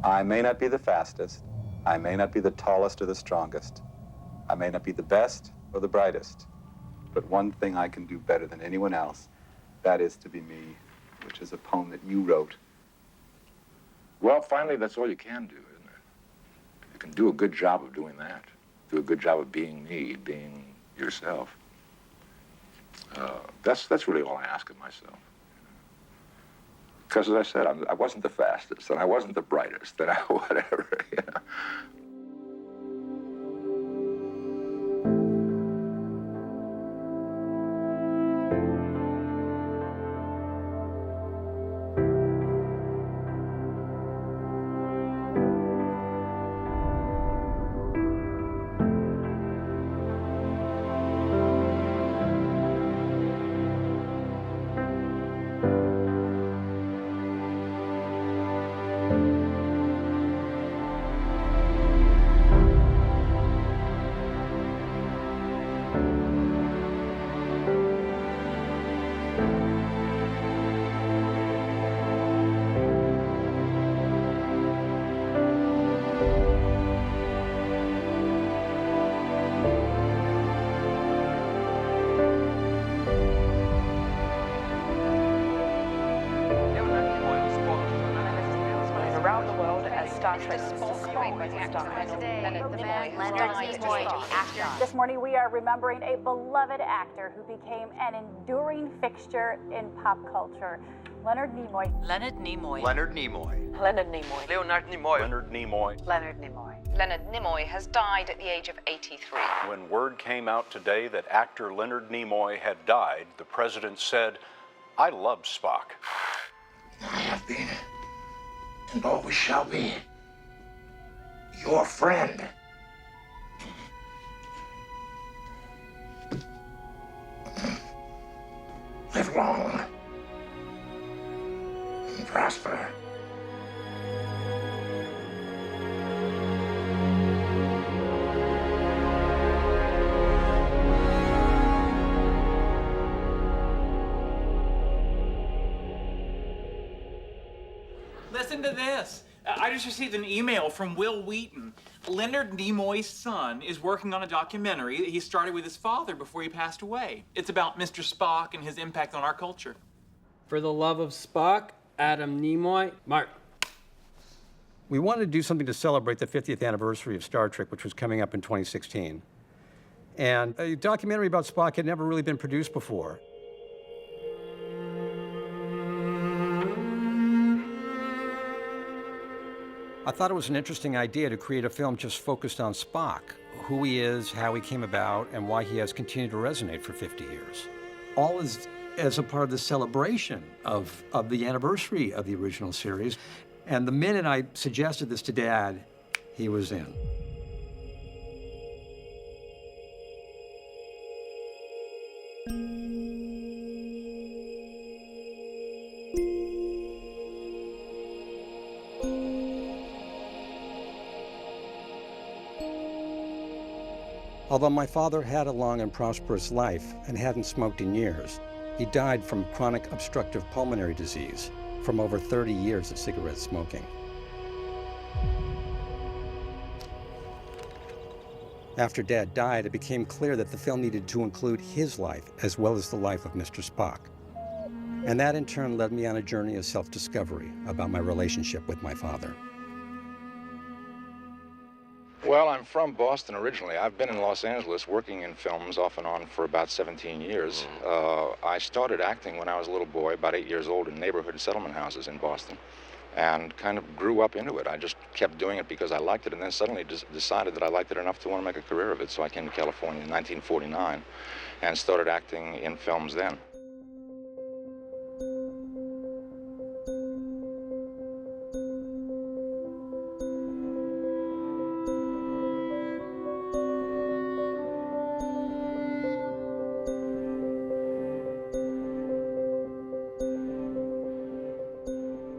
I may not be the fastest. I may not be the tallest or the strongest. I may not be the best or the brightest. But one thing I can do better than anyone else, that is to be me, which is a poem that you wrote. Well, finally, that's all you can do, isn't it? You can do a good job of doing that. Do a good job of being me, being yourself. That's really all I ask of myself. Because, as I said, I wasn't the fastest, and I wasn't the brightest, and whatever, you know. This morning we are remembering a beloved actor who became an enduring fixture in pop culture. Leonard Nimoy. Leonard Nimoy. Leonard Nimoy. Leonard Nimoy. Leonard Nimoy. Leonard Nimoy. Leonard Nimoy. Leonard Nimoy has died at the age of 83. When word came out today that actor Leonard Nimoy had died, the president said, "I love Spock." I have been, and always shall be, your friend. Live long and prosper. Listen to this. I just received an email from Will Wheaton. Leonard Nimoy's son is working on a documentary that he started with his father before he passed away. It's about Mr. Spock and his impact on our culture. For the Love of Spock, Adam Nimoy, Mark. We wanted to do something to celebrate the 50th anniversary of Star Trek, which was coming up in 2016. And a documentary about Spock had never really been produced before. I thought it was an interesting idea to create a film just focused on Spock, who he is, how he came about, and why he has continued to resonate for 50 years. All is as a part of the celebration of the anniversary of the original series. And the minute I suggested this to Dad, he was in. Although my father had a long and prosperous life and hadn't smoked in years, he died from chronic obstructive pulmonary disease from over 30 years of cigarette smoking. After Dad died, it became clear that the film needed to include his life as well as the life of Mr. Spock. And that in turn led me on a journey of self-discovery about my relationship with my father. Well, I'm from Boston originally. I've been in Los Angeles working in films off and on for about 17 years. I started acting when I was a little boy, about 8 years old, in neighborhood settlement houses in Boston, and kind of grew up into it. I just kept doing it because I liked it, and then suddenly decided that I liked it enough to want to make a career of it. So I came to California in 1949 and started acting in films then.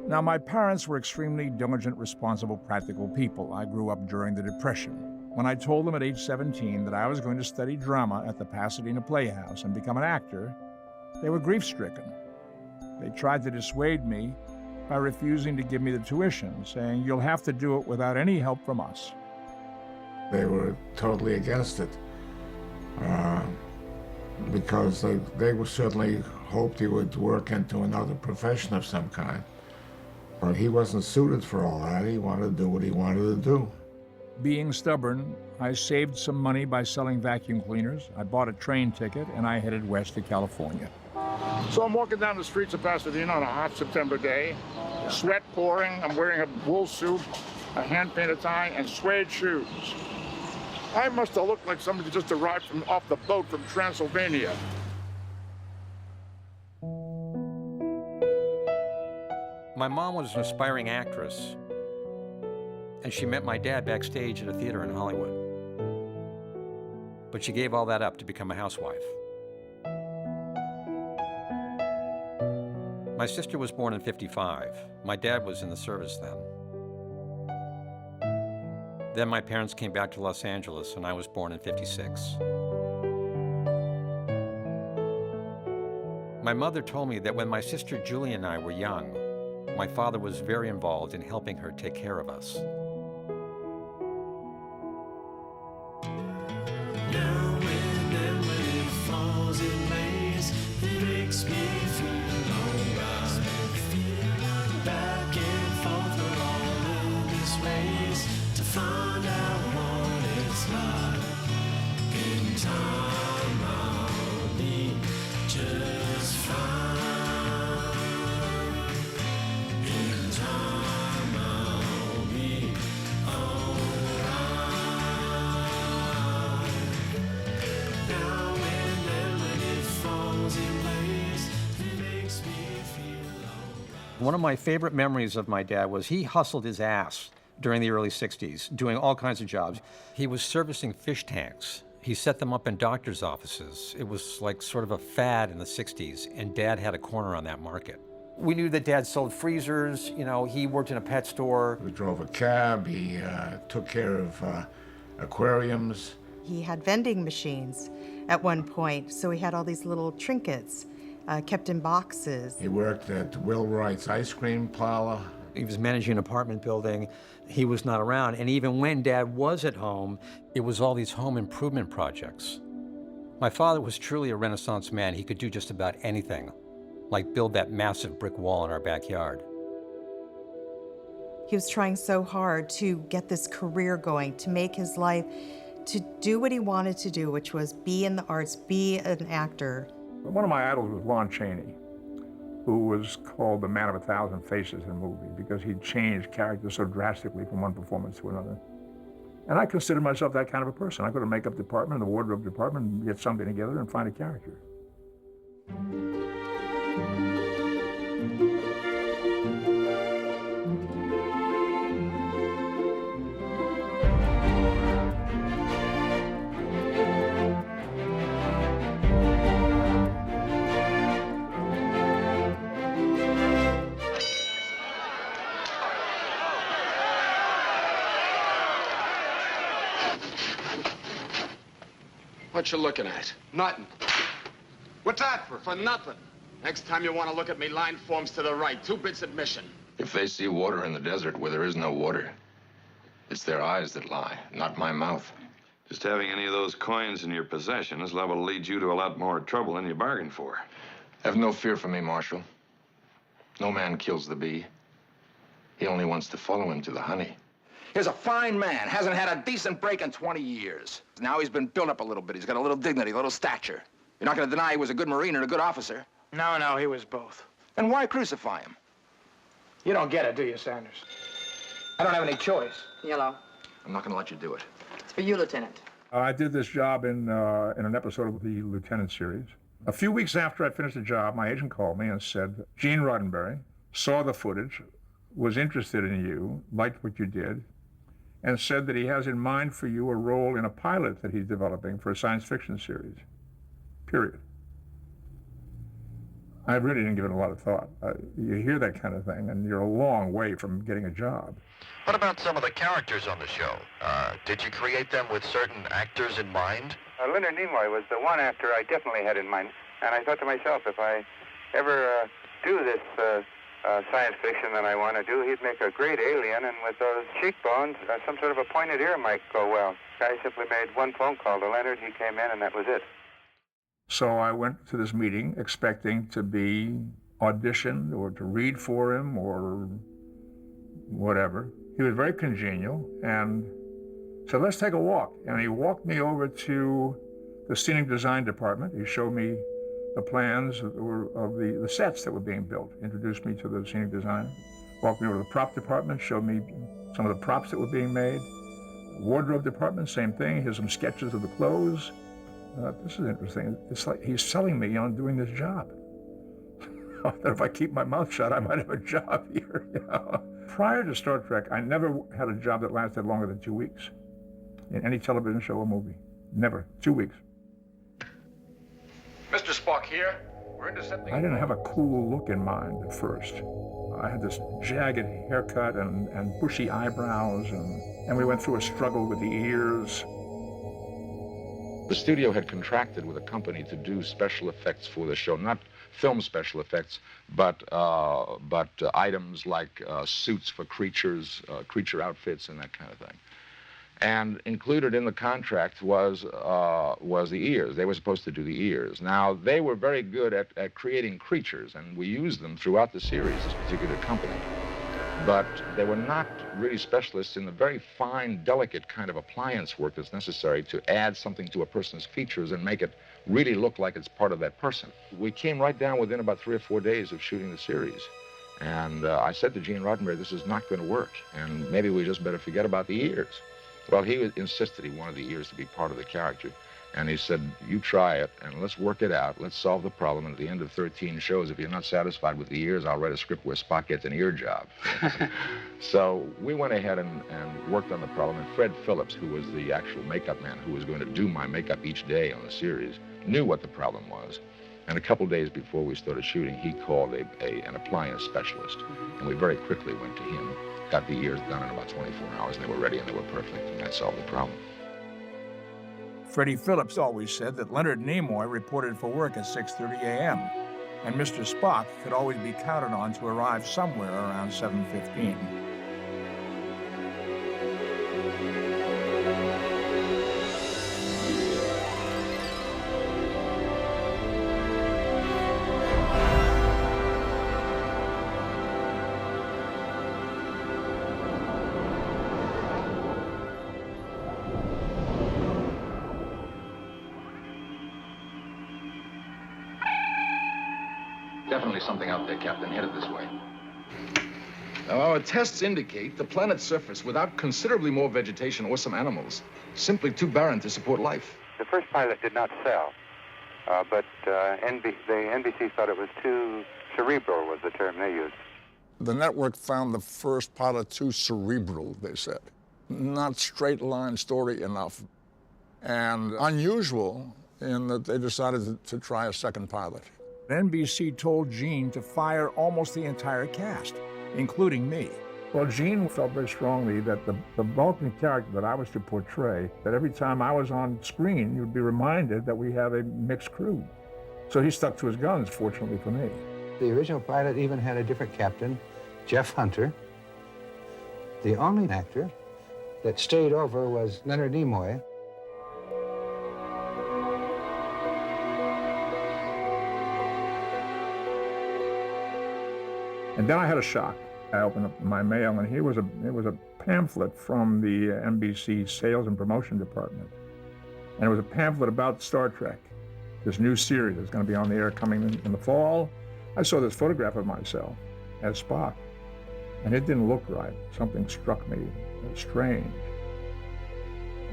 Now, my parents were extremely diligent, responsible, practical people. I grew up during the Depression. When I told them at age 17 that I was going to study drama at the Pasadena Playhouse and become an actor, they were grief-stricken. They tried to dissuade me, by refusing to give me the tuition, saying, "You'll have to do it without any help from us." They were totally against it because they certainly hoped he would work into another profession of some kind. But he wasn't suited for all that. He wanted to do what he wanted to do. Being stubborn, I saved some money by selling vacuum cleaners. I bought a train ticket, and I headed west to California. So I'm walking down the streets of Pasadena on a hot September day, sweat pouring. I'm wearing a wool suit, a hand-painted tie, and suede shoes. I must have looked like somebody just arrived off the boat from Transylvania. My mom was an aspiring actress, and she met my dad backstage at a theater in Hollywood. But she gave all that up to become a housewife. My sister was born in '55. My dad was in the service then. Then my parents came back to Los Angeles, and I was born in '56. My mother told me that when my sister Julie and I were young, my father was very involved in helping her take care of us. Now when memory falls in place, it makes me feel alright. Back and forth we're all in this race to find out what it's like. In time I'll be just fine. In time I'll be alright. Now when memory falls in place, it makes me feel alright. One of my favorite memories of my dad was he hustled his ass during the early 60s, doing all kinds of jobs. He was servicing fish tanks. He set them up in doctors' offices. It was like sort of a fad in the 60s, and Dad had a corner on that market. We knew that Dad sold freezers, you know, he worked in a pet store. He drove a cab. He took care of aquariums. He had vending machines at one point, so he had all these little trinkets kept in boxes. He worked at Will Wright's ice cream parlor. He was managing an apartment building. He was not around. And even when Dad was at home, it was all these home improvement projects. My father was truly a Renaissance man. He could do just about anything, like build that massive brick wall in our backyard. He was trying so hard to get this career going, to make his life, to do what he wanted to do, which was be in the arts, be an actor. One of my idols was Lon Chaney, who was called the man of 1,000 faces in the movie because he changed characters so drastically from one performance to another. And I consider myself that kind of a person. I go to the makeup department, the wardrobe department, and get something together and find a character. What you looking at? Nothing. What's that for? For nothing. Next time you want to look at me, line forms to the right. 2 bits admission. If they see water in the desert where there is no water, it's their eyes that lie, not my mouth. Just having any of those coins in your possession is liable to lead you to a lot more trouble than you bargained for. Have no fear for me, Marshal. No man kills the bee. He only wants to follow him to the honey. Here's a fine man. Hasn't had a decent break in 20 years. Now he's been built up a little bit. He's got a little dignity, a little stature. You're not going to deny he was a good Marine and a good officer. No, he was both. And why crucify him? You don't get it, do you, Sanders? I don't have any choice. Yellow. I'm not going to let you do it. It's for you, Lieutenant. I did this job in an episode of the Lieutenant series. A few weeks after I finished the job, my agent called me and said, Gene Roddenberry saw the footage, was interested in you, liked what you did, and said that he has in mind for you a role in a pilot that he's developing for a science fiction series, period. I really didn't give it a lot of thought. You hear that kind of thing, and you're a long way from getting a job. What about some of the characters on the show? Did you create them with certain actors in mind? Leonard Nimoy was the one actor I definitely had in mind, and I thought to myself, if I ever do this science fiction that I want to do. He'd make a great alien, and with those cheekbones, some sort of a pointed ear might go well. Guy simply made one phone call to Leonard. He came in, and that was it. So I went to this meeting expecting to be auditioned or to read for him or whatever. He was very congenial and said, let's take a walk. And he walked me over to the scenic design department. He showed me the plans of the sets that were being built, introduced me to the scenic design, walked me over to the prop department, showed me some of the props that were being made. Wardrobe department, same thing. Here's some sketches of the clothes. This is interesting. It's like he's selling me on doing this job. That if I keep my mouth shut, I might have a job here. You know? Prior to Star Trek, I never had a job that lasted longer than 2 weeks in any television show or movie. Never. 2 weeks. Mr. Spock here. We're intercepting. I didn't have a cool look in mind at first. I had this jagged haircut and bushy eyebrows, and we went through a struggle with the ears. The studio had contracted with a company to do special effects for the show, not film special effects, but items like suits for creatures, creature outfits, and that kind of thing. And included in the contract was the ears. They were supposed to do the ears. Now, they were very good at creating creatures, and we used them throughout the series, this particular company. But they were not really specialists in the very fine, delicate kind of appliance work that's necessary to add something to a person's features and make it really look like it's part of that person. We came right down within about 3 or 4 days of shooting the series. And I said to Gene Roddenberry, this is not going to work, and maybe we just better forget about the ears. Well, he insisted he wanted the ears to be part of the character. And he said, you try it, and let's work it out. Let's solve the problem. And at the end of 13 shows, if you're not satisfied with the ears, I'll write a script where Spock gets an ear job. So we went ahead and worked on the problem. And Fred Phillips, who was the actual makeup man who was going to do my makeup each day on the series, knew what the problem was. And a couple days before we started shooting, he called an appliance specialist. And we very quickly went to him, got the ears done in about 24 hours, and they were ready and they were perfect. And that solved the problem. Freddie Phillips always said that Leonard Nimoy reported for work at 6:30 a.m., and Mr. Spock could always be counted on to arrive somewhere around 7:15. Definitely something out there, Captain, headed this way. Now, our tests indicate the planet's surface without considerably more vegetation or some animals. Simply too barren to support life. The first pilot did not sell, but the NBC thought it was too cerebral was the term they used. The network found the first pilot too cerebral, they said. Not straight line story enough, and unusual in that they decided to try a second pilot. NBC told Gene to fire almost the entire cast, including me. Well, Gene felt very strongly that the Vulcan character that I was to portray, that every time I was on screen, you'd be reminded that we have a mixed crew. So he stuck to his guns, fortunately for me. The original pilot even had a different captain, Jeff Hunter. The only actor that stayed over was Leonard Nimoy. And then I had a shock. I opened up my mail, and here was a pamphlet from the NBC Sales and Promotion Department. And it was a pamphlet about Star Trek, this new series that's going to be on the air coming in the fall. I saw this photograph of myself as Spock, and it didn't look right. Something struck me as strange.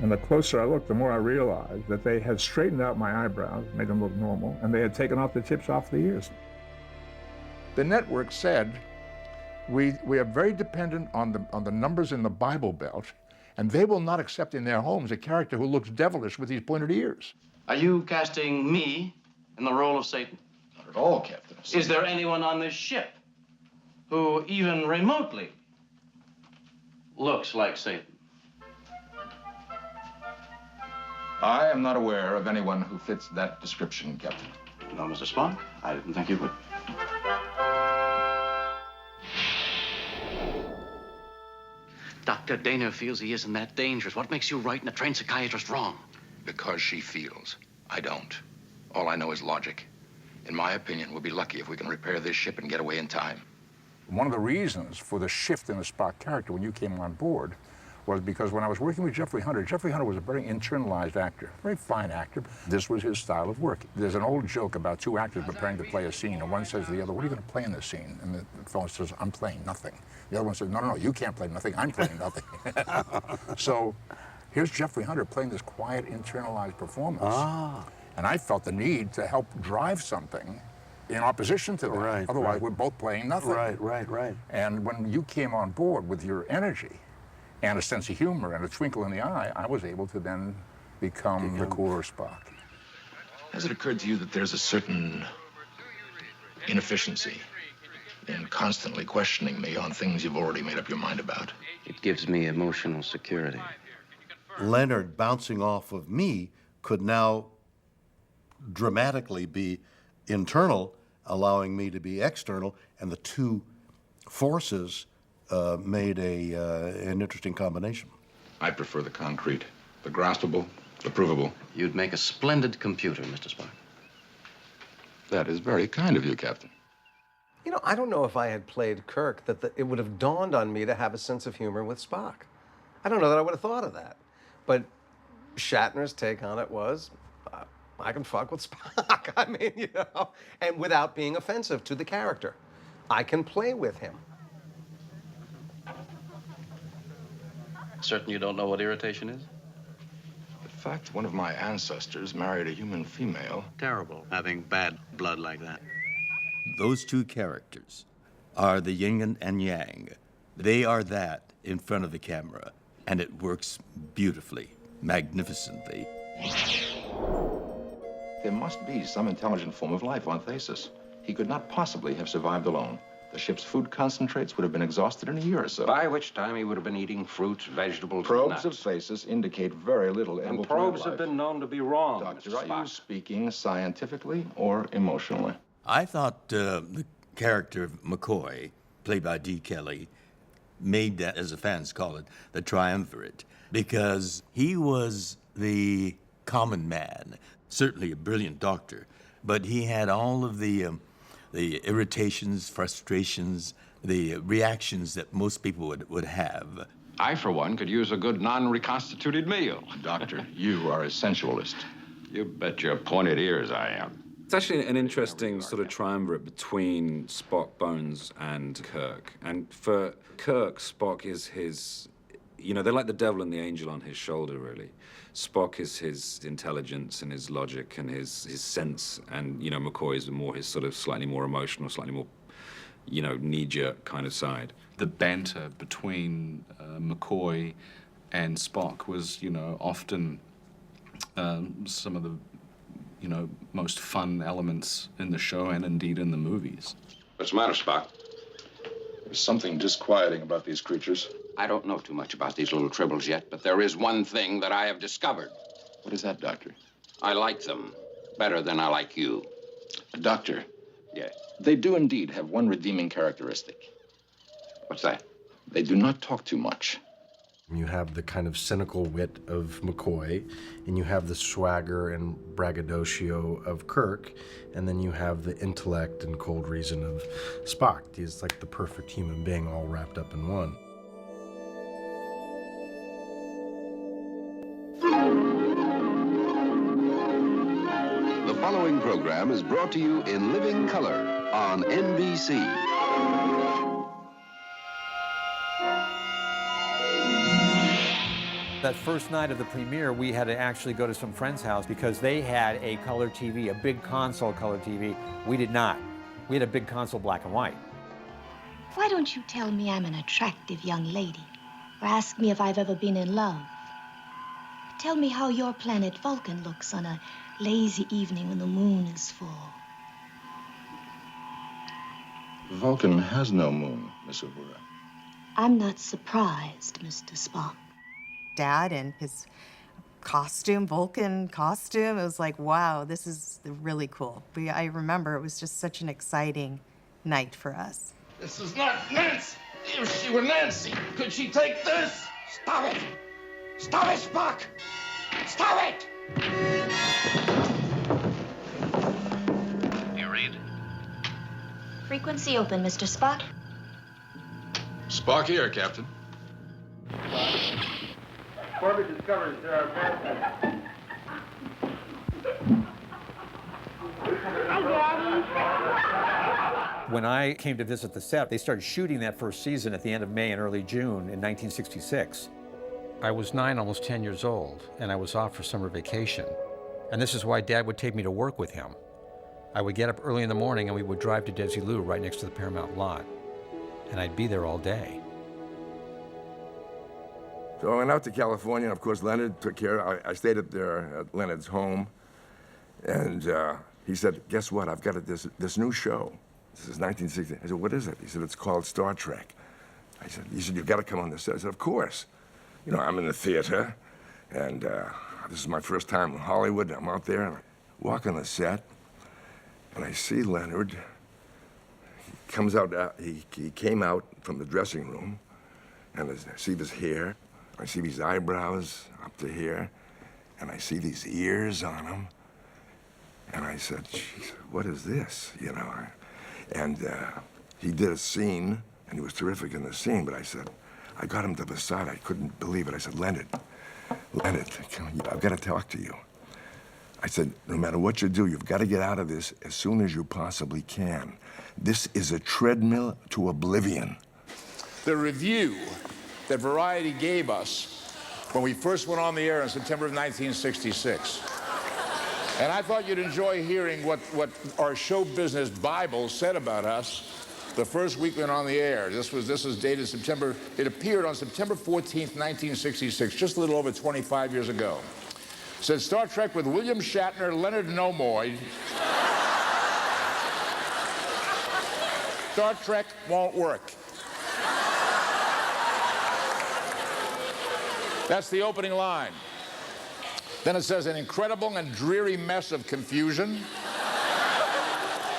And the closer I looked, the more I realized that they had straightened out my eyebrows, made them look normal, and they had taken off the tips off the ears. The network said, we are very dependent on the numbers in the Bible Belt, and they will not accept in their homes a character who looks devilish with these pointed ears. Are you casting me in the role of Satan? Not at all, Captain. Is there anyone on this ship who even remotely looks like Satan? I am not aware of anyone who fits that description, Captain. No, Mr. Spock. I didn't think you would. Dr. Dana feels he isn't that dangerous. What makes you right and a trained psychiatrist wrong? Because she feels. I don't. All I know is logic. In my opinion, we'll be lucky if we can repair this ship and get away in time. One of the reasons for the shift in the Spock character when you came on board was because when I was working with Jeffrey Hunter was a very internalized actor, very fine actor. This was his style of work. There's an old joke about two actors preparing to play a scene, and one says to the other, what are you going to play in this scene? And the fellow says, I'm playing nothing. The other one says, no, you can't play nothing, I'm playing nothing. So here's Jeffrey Hunter playing this quiet, internalized performance. And I felt the need to help drive something in opposition to that. Right, Otherwise, right. we're both playing nothing. Right. And when you came on board with your energy and a sense of humor and a twinkle in the eye, I was able to then become the cooler Spock. Has it occurred to you that there's a certain inefficiency in constantly questioning me on things you've already made up your mind about? It gives me emotional security. Leonard bouncing off of me could now dramatically be internal, allowing me to be external, and the two forces made an interesting combination. I prefer the concrete, the graspable, the provable. You'd make a splendid computer, Mr. Spock. That is very kind of you, Captain. You know, I don't know if I had played Kirk that it would have dawned on me to have a sense of humor with Spock. I don't know that I would have thought of that. But Shatner's take on it was, I can fuck with Spock. I mean, you know, and without being offensive to the character. I can play with him. Certain you don't know what irritation is? The fact one of my ancestors married a human female. Terrible, having bad blood like that. Those two characters are the yin and yang. They are that in front of the camera, and it works beautifully, magnificently. There must be some intelligent form of life on Thasus. He could not possibly have survived alone. The ship's food concentrates would have been exhausted in a year or so. By which time he would have been eating fruits, vegetables, Probes and of Thasus indicate very little And edible probes plant have life. been known to be wrong, Doctor, Mr. are you speaking scientifically or emotionally? I thought the character of McCoy, played by D. Kelly, made that, as the fans call it, the triumvirate, because he was the common man, certainly a brilliant doctor, but he had all of the irritations, frustrations, the reactions that most people would have. I, for one, could use a good non-reconstituted meal. Doctor, you are a sensualist. You bet your pointed ears I am. It's actually an interesting sort of triumvirate between Spock, Bones, and Kirk. And for Kirk, Spock is his, you know, they're like the devil and the angel on his shoulder, really. Spock is his intelligence and his logic and his sense, and, you know, McCoy is more his sort of slightly more emotional, slightly more, you know, knee-jerk kind of side. The banter between McCoy and Spock was, you know, often some of the, you know, most fun elements in the show and indeed in the movies. What's the matter, Spock? There's something disquieting about these creatures. I don't know too much about these little tribbles yet, but there is one thing that I have discovered. What is that, Doctor? I like them better than I like you. Doctor, Yeah. they do indeed have one redeeming characteristic. What's that? They do not talk too much. You have the kind of cynical wit of McCoy, and you have the swagger and braggadocio of Kirk, and then you have the intellect and cold reason of Spock. He's like the perfect human being all wrapped up in one. The following program is brought to you in living color on NBC. That first night of the premiere, we had to actually go to some friend's house because they had a color TV, a big console color TV. We did not. We had a big console black and white. Why don't you tell me I'm an attractive young lady? Or ask me if I've ever been in love? Tell me how your planet Vulcan looks on a lazy evening when the moon is full. Vulcan has no moon, Miss Uhura. I'm not surprised, Mr. Spock. Dad and his costume, Vulcan costume, it was like, wow, this is really cool. I remember it was just such an exciting night for us. This is not Nancy. If she were Nancy, could she take this? Stop it! Stop it, Spock! Stop it! You read? Frequency open, Mr. Spock. Spock here, Captain. Corbett discovers there are bad. When I came to visit the set, they started shooting that first season at the end of May and early June in 1966. I was 9, almost 10 years old, and I was off for summer vacation. And this is why Dad would take me to work with him. I would get up early in the morning and we would drive to Desilu right next to the Paramount lot. And I'd be there all day. So I went out to California, and of course Leonard took care. I stayed up there at Leonard's home, and he said, "Guess what? I've got this new show. This is 1960." I said, "What is it?" He said, "It's called Star Trek." He said, "You've got to come on the set." I said, "Of course." You know, I'm in the theater, and this is my first time in Hollywood. I'm out there, and I walk on the set, and I see Leonard. He comes out. He came out from the dressing room, and I see his hair. I see these eyebrows up to here, and I see these ears on him. And I said, "Jeez, what is this?" You know. And he did a scene, and he was terrific in the scene. But I said, I got him to the side. I couldn't believe it. I said, Leonard, I've got to talk to you. I said, no matter what you do, you've got to get out of this as soon as you possibly can. This is a treadmill to oblivion. The review that Variety gave us when we first went on the air in September of 1966. And I thought you'd enjoy hearing what our show business Bible said about us the first week we went on the air. This is dated September, it appeared on September 14th, 1966, just a little over 25 years ago. It said, Star Trek with William Shatner, Leonard Nimoy. Star Trek won't work. That's the opening line. Then it says, an incredible and dreary mess of confusion,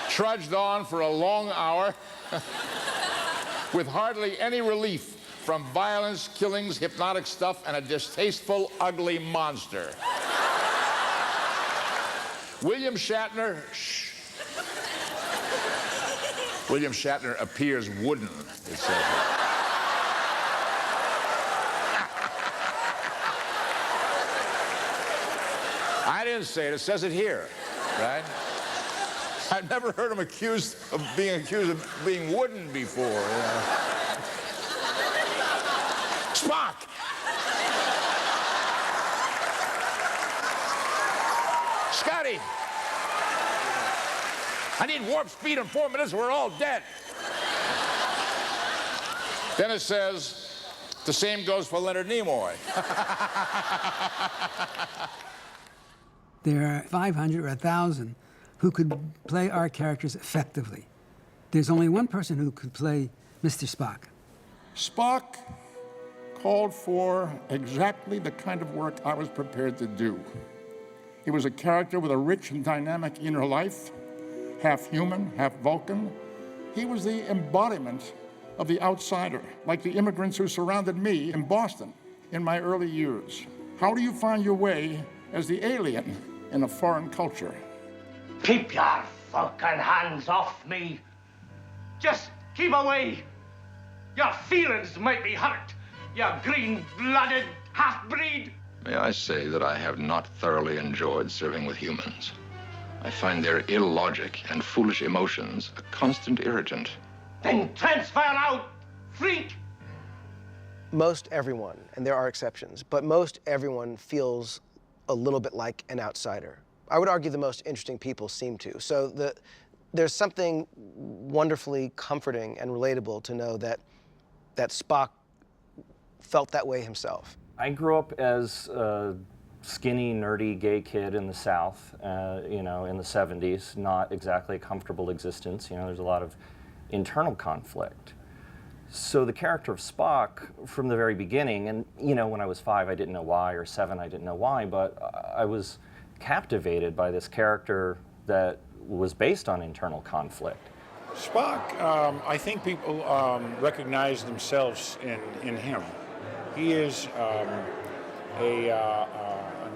trudged on for a long hour, with hardly any relief from violence, killings, hypnotic stuff, and a distasteful, ugly monster. William Shatner, shh. William Shatner appears wooden, it says. I didn't say it. It says it here, right? I've never heard him accused of being wooden before. You know? Spock! Scotty! I need warp speed in 4 minutes. We're all dead. Then it says, the same goes for Leonard Nimoy. There are 500 or 1,000 who could play our characters effectively. There's only one person who could play Mr. Spock. Spock called for exactly the kind of work I was prepared to do. He was a character with a rich and dynamic inner life, half human, half Vulcan. He was the embodiment of the outsider, like the immigrants who surrounded me in Boston in my early years. How do you find your way as the alien in a foreign culture? Keep your fucking hands off me. Just keep away. Your feelings might be hurt, you green-blooded half-breed. May I say that I have not thoroughly enjoyed serving with humans. I find their illogic and foolish emotions a constant irritant. Then transfer out, freak! Most everyone, and there are exceptions, but most everyone feels a little bit like an outsider. I would argue the most interesting people seem to. So there's something wonderfully comforting and relatable to know that Spock felt that way himself. I grew up as a skinny, nerdy, gay kid in the South, you know, in the 70s. Not exactly a comfortable existence. You know, there's a lot of internal conflict. So the character of Spock, from the very beginning, and you know, when I was 5, I didn't know why, or 7, I didn't know why, but I was captivated by this character that was based on internal conflict. Spock, I think people recognize themselves in him. He is an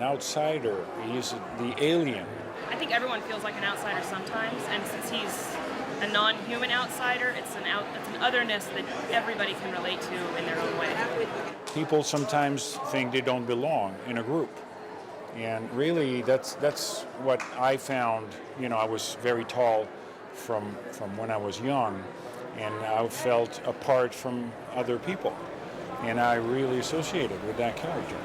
outsider. He's the alien. I think everyone feels like an outsider sometimes, and since he's a non-human outsider, it's an otherness that everybody can relate to in their own way. People sometimes think they don't belong in a group. And really, that's what I found. You know, I was very tall from when I was young, and I felt apart from other people. And I really associated with that character.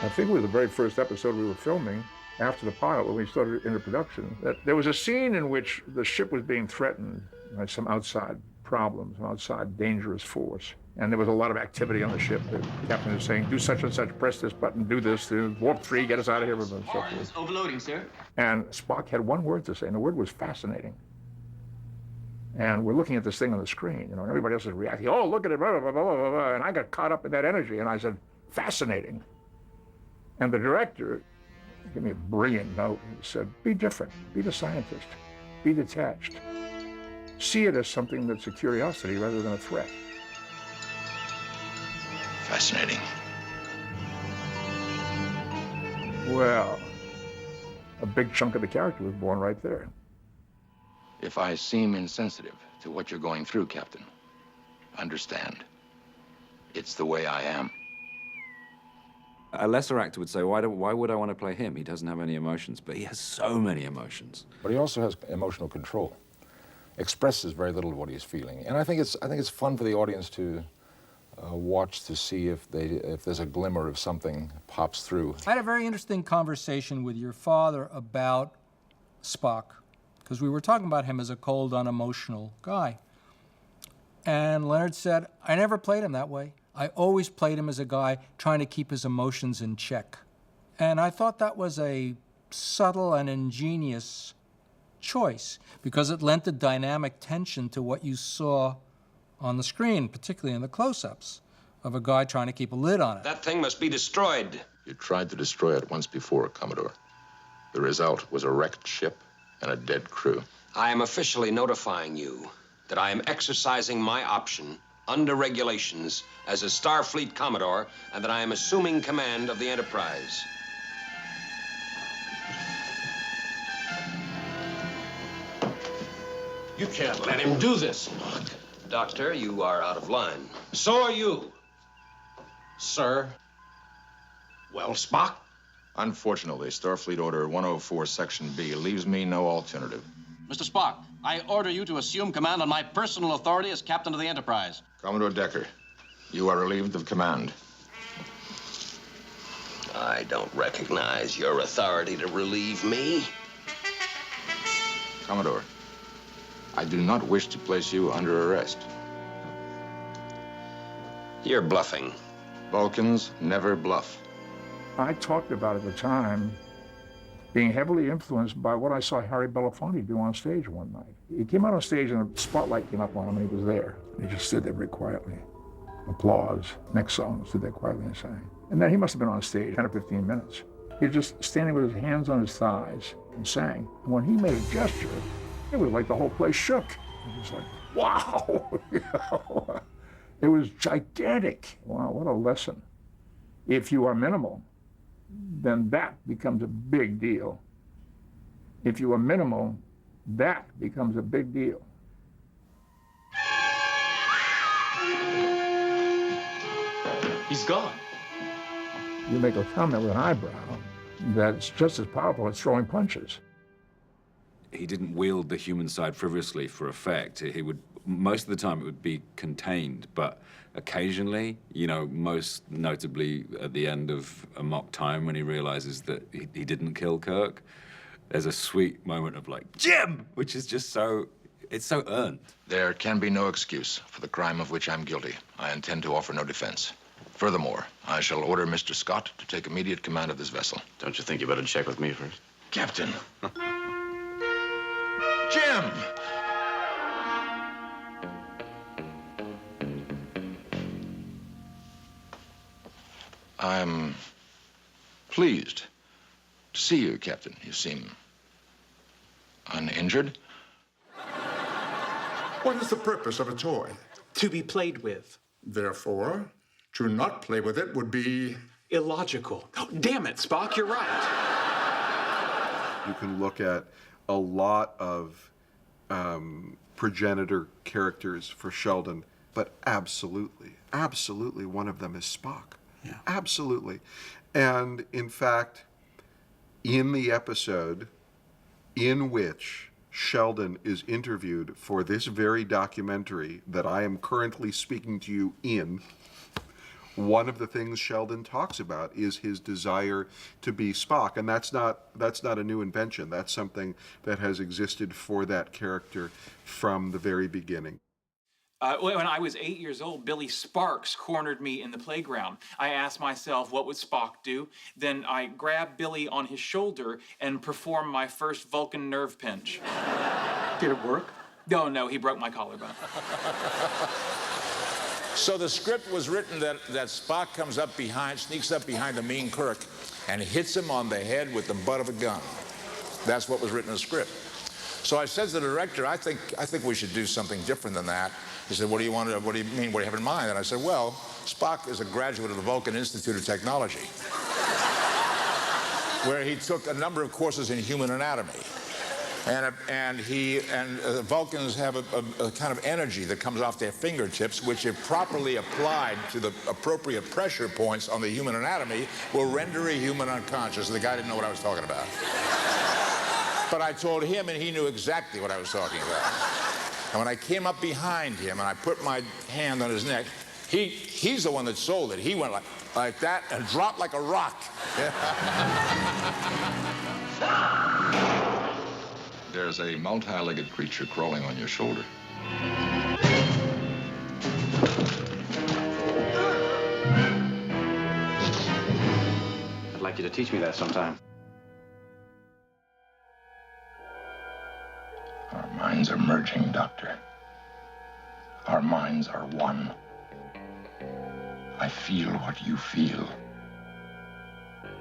I think it was the very first episode we were filming after the pilot, when we started into production, that there was a scene in which the ship was being threatened by some outside problems, an outside dangerous force. And there was a lot of activity on the ship. The captain was saying, do such and such, press this button, do this, warp 3, get us out of here, and so forth. Overloading, sir. And Spock had one word to say, and the word was fascinating. And we're looking at this thing on the screen, you know, and everybody else is reacting, oh, look at it, blah, blah, blah, blah, blah, blah. And I got caught up in that energy, and I said, fascinating. And the director gave me a brilliant note. He said, be different, be the scientist, be detached. See it as something that's a curiosity rather than a threat. Fascinating. Well, a big chunk of the character was born right there. If I seem insensitive to what you're going through, Captain, understand. It's the way I am. A lesser actor would say, why would I want to play him? He doesn't have any emotions, but he has so many emotions. But he also has emotional control. Expresses very little of what he's feeling, and I think it's fun for the audience to watch to see if there's a glimmer of something pops through. I had a very interesting conversation with your father about Spock, because we were talking about him as a cold, unemotional guy. And Leonard said, I never played him that way. I always played him as a guy trying to keep his emotions in check. And I thought that was a subtle and ingenious choice, because it lent a dynamic tension to what you saw on the screen, particularly in the close-ups of a guy trying to keep a lid on it. That thing must be destroyed. You tried to destroy it once before, Commodore. The result was a wrecked ship and a dead crew. I am officially notifying you that I am exercising my option under regulations as a Starfleet Commodore, and that I am assuming command of the Enterprise. You can't let him do this, Spock. Doctor, you are out of line. So are you. Sir. Well, Spock? Unfortunately, Starfleet Order 104, Section B leaves me no alternative. Mr. Spock, I order you to assume command on my personal authority as captain of the Enterprise. Commodore Decker, you are relieved of command. I don't recognize your authority to relieve me. Commodore, I do not wish to place you under arrest. You're bluffing. Vulcans never bluff. I talked about at the time being heavily influenced by what I saw Harry Belafonte do on stage one night. He came out on stage and a spotlight came up on him and he was there. He just stood there very quietly. Applause. Next song, stood there quietly and sang. And then he must have been on stage 10 or 15 minutes. He was just standing with his hands on his thighs and sang. And when he made a gesture, it was like the whole place shook. It was like, wow! You know? It was gigantic. Wow, what a lesson. If you are minimal, then that becomes a big deal. If you are minimal, that becomes a big deal. He's gone. You make a comment with an eyebrow that's just as powerful as throwing punches. He didn't wield the human side frivolously for effect. He would, most of the time it would be contained, but occasionally, you know, most notably at the end of A Mock Time when he realizes that he didn't kill Kirk, there's a sweet moment of like, Jim! Which is just so, it's so earned. There can be no excuse for the crime of which I'm guilty. I intend to offer no defense. Furthermore, I shall order Mr. Scott to take immediate command of this vessel. Don't you think you better check with me first? Captain! Jim! I'm pleased to see you, Captain. You seem uninjured. What is the purpose of a toy? To be played with. Therefore, to not play with it would be... illogical. Oh, damn it, Spock, you're right. You can look at a lot of progenitor characters for Sheldon, but absolutely one of them is Spock. Yeah. Absolutely. And in fact, in the episode in which Sheldon is interviewed for this very documentary that I am currently speaking to you in, one of the things Sheldon talks about is his desire to be Spock, and that's not a new invention. That's something that has existed for that character from the very beginning. When I was 8 years old, Billy Sparks cornered me in the playground. I asked myself, what would Spock do? Then I grabbed Billy on his shoulder and performed my first Vulcan nerve pinch. Did it work? No, he broke my collarbone. So the script was written that Spock comes up behind, sneaks up behind the mean Kirk and hits him on the head with the butt of a gun. That's what was written in the script. So I said to the director, I think we should do something different than that. He said, what do you mean? What do you have in mind? And I said, well, Spock is a graduate of the Vulcan Institute of Technology, where he took a number of courses in human anatomy. And Vulcans have a kind of energy that comes off their fingertips, which, if properly applied to the appropriate pressure points on the human anatomy, will render a human unconscious. The guy didn't know what I was talking about. But I told him, and he knew exactly what I was talking about. And when I came up behind him and I put my hand on his neck, he's the one that sold it. He went like that and dropped like a rock. There's a multi-legged creature crawling on your shoulder. I'd like you to teach me that sometime. Our minds are merging, Doctor. Our minds are one. I feel what you feel.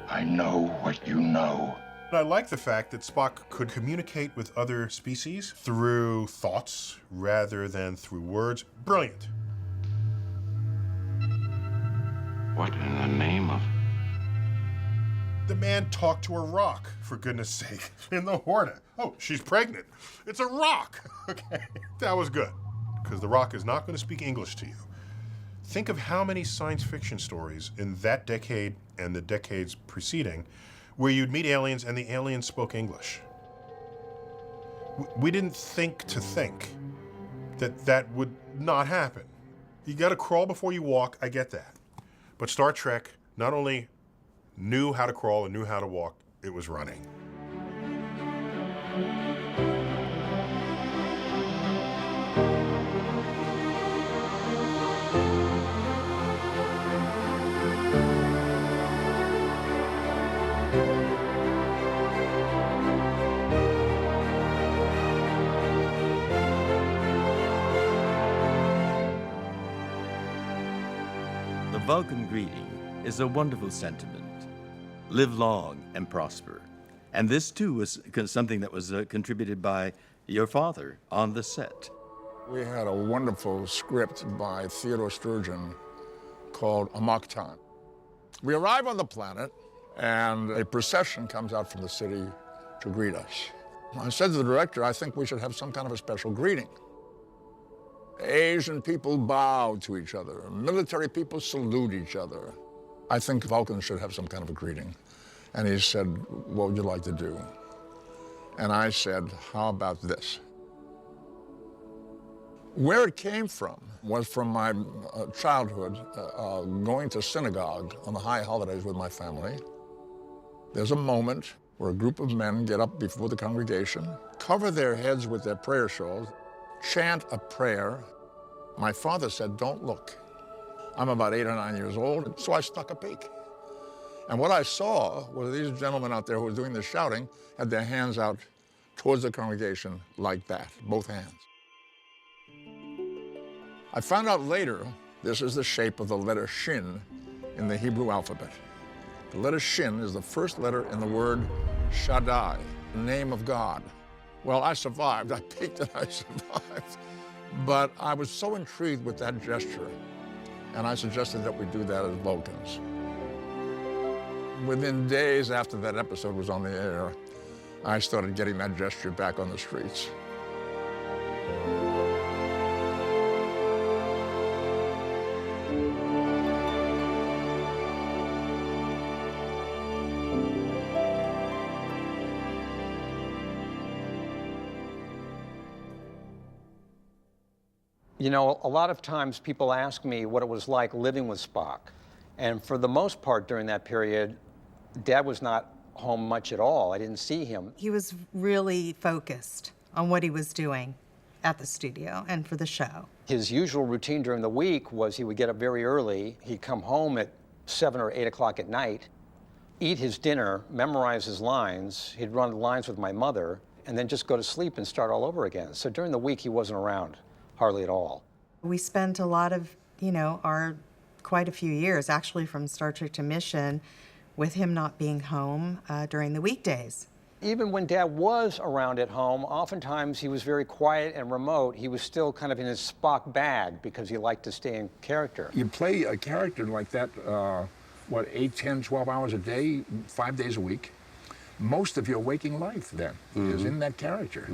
I know what you know. I like the fact that Spock could communicate with other species through thoughts rather than through words. Brilliant. What in the name of... The man talked to a rock, for goodness sake, in the Hornet. Oh, she's pregnant. It's a rock. Okay, that was good, because the rock is not going to speak English to you. Think of how many science fiction stories in that decade and the decades preceding where you'd meet aliens and the aliens spoke English. We didn't think that that would not happen. You got to crawl before you walk, I get that. But Star Trek not only knew how to crawl and knew how to walk, it was running. The Vulcan greeting is a wonderful sentiment. Live long and prosper. And this, too, was something that was contributed by your father on the set. We had a wonderful script by Theodore Sturgeon called Amoktan. We arrive on the planet, and a procession comes out from the city to greet us. I said to the director, I think we should have some kind of a special greeting. Asian people bow to each other. Military people salute each other. I think Vulcans should have some kind of a greeting. And he said, what would you like to do? And I said, how about this? Where it came from was from my childhood, going to synagogue on the high holidays with my family. There's a moment where a group of men get up before the congregation, cover their heads with their prayer shawls, chant a prayer. My father said, don't look. I'm about 8 or 9 years old, so I stuck a peek. And what I saw was these gentlemen out there who were doing the shouting had their hands out towards the congregation like that, both hands. I found out later this is the shape of the letter Shin in the Hebrew alphabet. The letter Shin is the first letter in the word Shaddai, the name of God. Well, I survived. I peeked and I survived. But I was so intrigued with that gesture, and I suggested that we do that as Vulcans. Within days after that episode was on the air, I started getting that gesture back on the streets. You know, a lot of times people ask me what it was like living with Spock. And for the most part during that period, Dad was not home much at all. I didn't see him. He was really focused on what he was doing at the studio and for the show. His usual routine during the week was he would get up very early. He'd come home at 7 or 8 o'clock at night, eat his dinner, memorize his lines. He'd run the lines with my mother, and then just go to sleep and start all over again. So during the week, he wasn't around hardly at all. We spent a lot of, quite a few years, actually from Star Trek to Mission, with him not being home during the weekdays. Even when Dad was around at home, oftentimes he was very quiet and remote. He was still kind of in his Spock bag because he liked to stay in character. You play a character like that, 8, 10, 12 hours a day, 5 days a week. Most of your waking life then is in that character.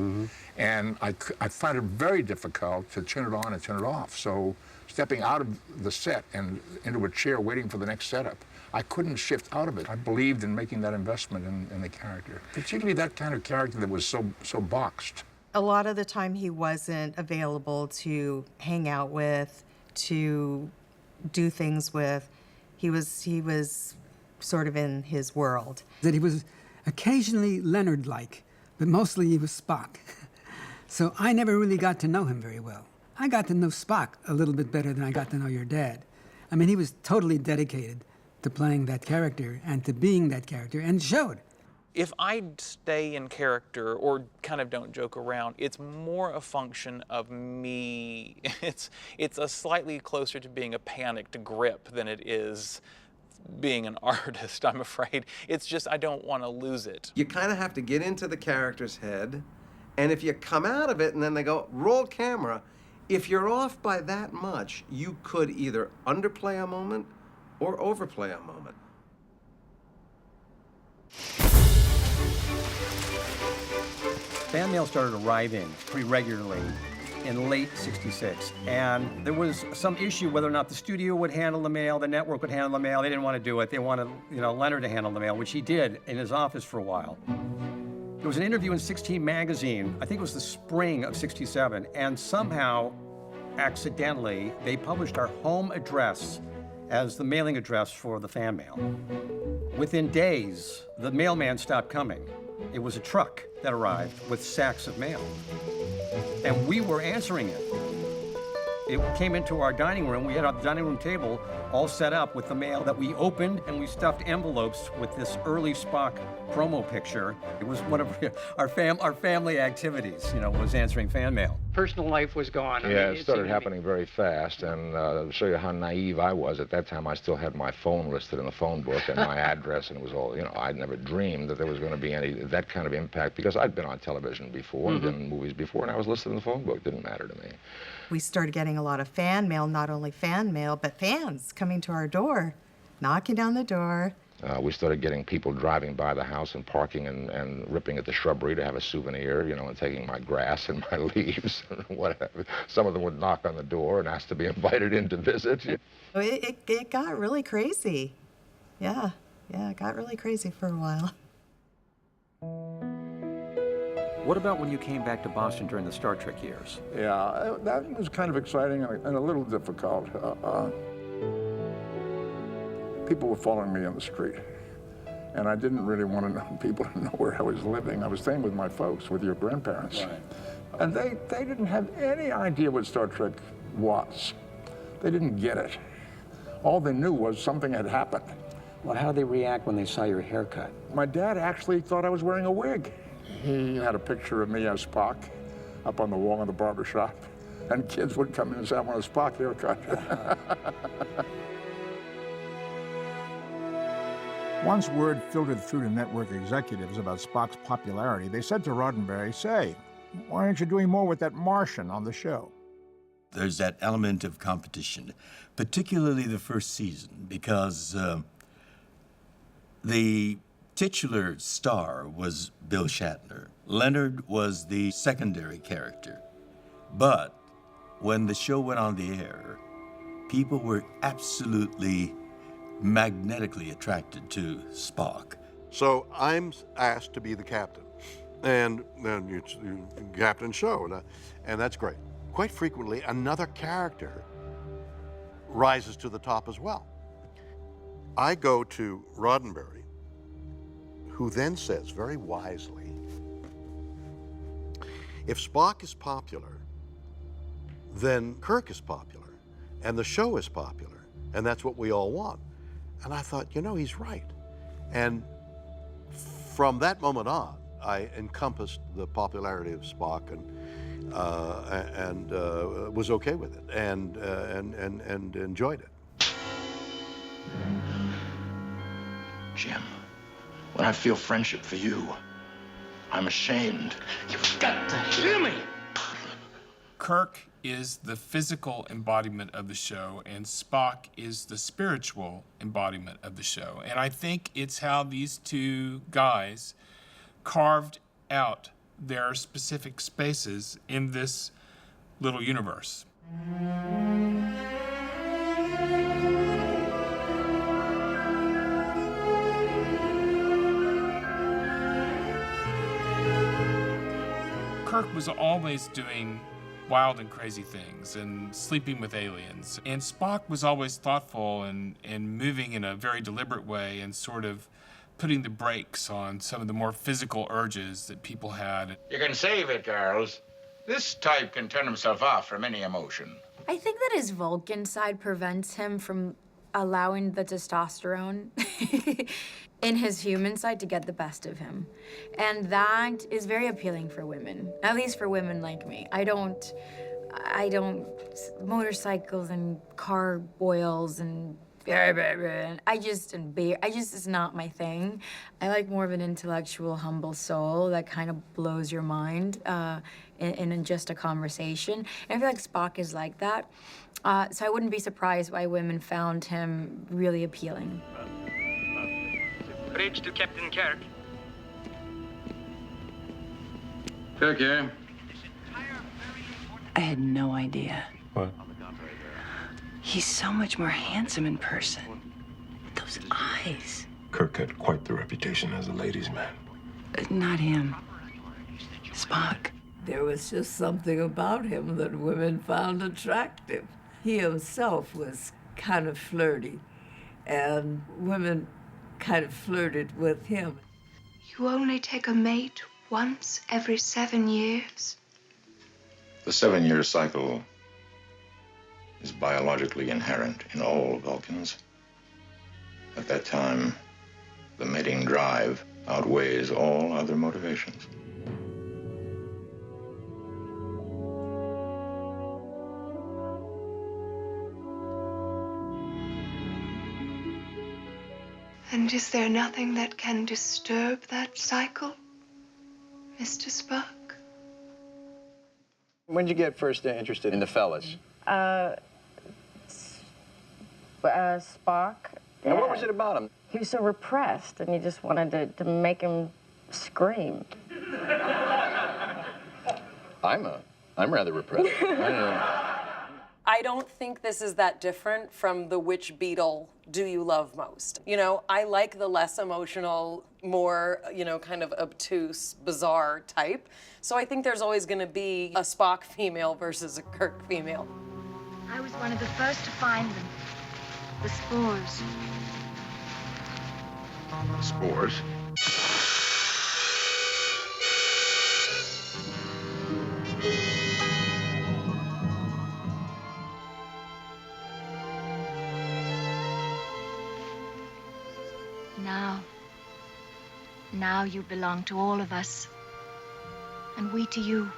And I find it very difficult to turn it on and turn it off. So stepping out of the set and into a chair waiting for the next setup, I couldn't shift out of it. I believed in making that investment in the character, particularly that kind of character that was so boxed. A lot of the time he wasn't available to hang out with, to do things with. He was sort of in his world. That he was occasionally Leonard-like, but mostly he was Spock. So I never really got to know him very well. I got to know Spock a little bit better than I got to know your dad. I mean, he was totally dedicated to playing that character and to being that character, and showed. If I stay in character or kind of don't joke around, it's more a function of me. It's a slightly closer to being a panicked grip than it is being an artist, I'm afraid. It's just I don't want to lose it. You kind of have to get into the character's head, and if you come out of it and then they go, roll camera, if you're off by that much, you could either underplay a moment or overplay a moment. Fan mail started arriving pretty regularly in late '66, and there was some issue whether or not the studio would handle the mail, the network would handle the mail. They didn't want to do it. They wanted, Leonard to handle the mail, which he did in his office for a while. There was an interview in 16 magazine, I think it was the spring of '67, and somehow, accidentally, they published our home address as the mailing address for the fan mail. Within days, the mailman stopped coming. It was a truck that arrived with sacks of mail. And we were answering it. It came into our dining room. We had our dining room table all set up with the mail that we opened, and we stuffed envelopes with this early Spock promo picture. It was one of our family activities, was answering fan mail. Personal life was gone. Yeah, it started happening very fast, and to show you how naive I was, at that time I still had my phone listed in the phone book and my address, and it was all, I'd never dreamed that there was going to be that kind of impact, because I'd been on television before and been in movies before, and I was listed in the phone book. It didn't matter to me. We started getting a lot of fan mail, not only fan mail, but fans coming to our door, knocking down the door. We started getting people driving by the house and parking and ripping at the shrubbery to have a souvenir, and taking my grass and my leaves and whatever. Some of them would knock on the door and ask to be invited in to visit. It got really crazy. Yeah, it got really crazy for a while. What about when you came back to Boston during the Star Trek years? Yeah, that was kind of exciting and a little difficult. People were following me on the street, and I didn't really want people to know where I was living. I was staying with my folks, with your grandparents. Right. And they didn't have any idea what Star Trek was. They didn't get it. All they knew was something had happened. Well, how did they react when they saw your haircut? My dad actually thought I was wearing a wig. He had a picture of me as Spock up on the wall in the barber shop, and kids would come in and say, I want a Spock haircut. Once word filtered through to network executives about Spock's popularity, they said to Roddenberry, say, why aren't you doing more with that Martian on the show? there's that element of competition, particularly the first season, because the titular star was Bill Shatner. Leonard was the secondary character. But when the show went on the air, people were absolutely magnetically attracted to Spock. So I'm asked to be the captain, and then you captain show, and that's great. Quite frequently, another character rises to the top as well. I go to Roddenberry, who then says very wisely, if Spock is popular, then Kirk is popular, and the show is popular, and that's what we all want. And I thought, you know, he's right. And from that moment on, I encompassed the popularity of Spock and was okay with it and enjoyed it. Jim, when I feel friendship for you, I'm ashamed. You've got to hear me. Kirk is the physical embodiment of the show, and Spock is the spiritual embodiment of the show. And I think it's how these two guys carved out their specific spaces in this little universe. Kirk was always doing wild and crazy things and sleeping with aliens. And Spock was always thoughtful and moving in a very deliberate way and sort of putting the brakes on some of the more physical urges that people had. You can save it, girls. This type can turn himself off from any emotion. I think that his Vulcan side prevents him from allowing the testosterone in his human side to get the best of him. And that is very appealing for women, at least for women like me. I don't, motorcycles and car boils and it's not my thing. I like more of an intellectual, humble soul that kind of blows your mind in just a conversation. And I feel like Spock is like that. So I wouldn't be surprised why women found him really appealing. Bridge to Captain Kirk. Kirk here. I had no idea. What? He's so much more handsome in person. Those eyes. Kirk had quite the reputation as a ladies' man. Not him. Spock. There was just something about him that women found attractive. He himself was kind of flirty, and women kind of flirted with him. You only take a mate once every 7 years. The 7-year cycle is biologically inherent in all Vulcans. At that time, the mating drive outweighs all other motivations. And is there nothing that can disturb that cycle, Mr. Spock? When did you get first interested in the fellas? Spock. And what was it about him? He was so repressed, and you just wanted to make him scream. I'm rather repressed. I don't think this is that different from the which Beatle do you love most. You know, I like the less emotional, more, kind of obtuse, bizarre type. So I think there's always going to be a Spock female versus a Kirk female. I was one of the first to find them. The spores. Spores? Now you belong to all of us. And we to you.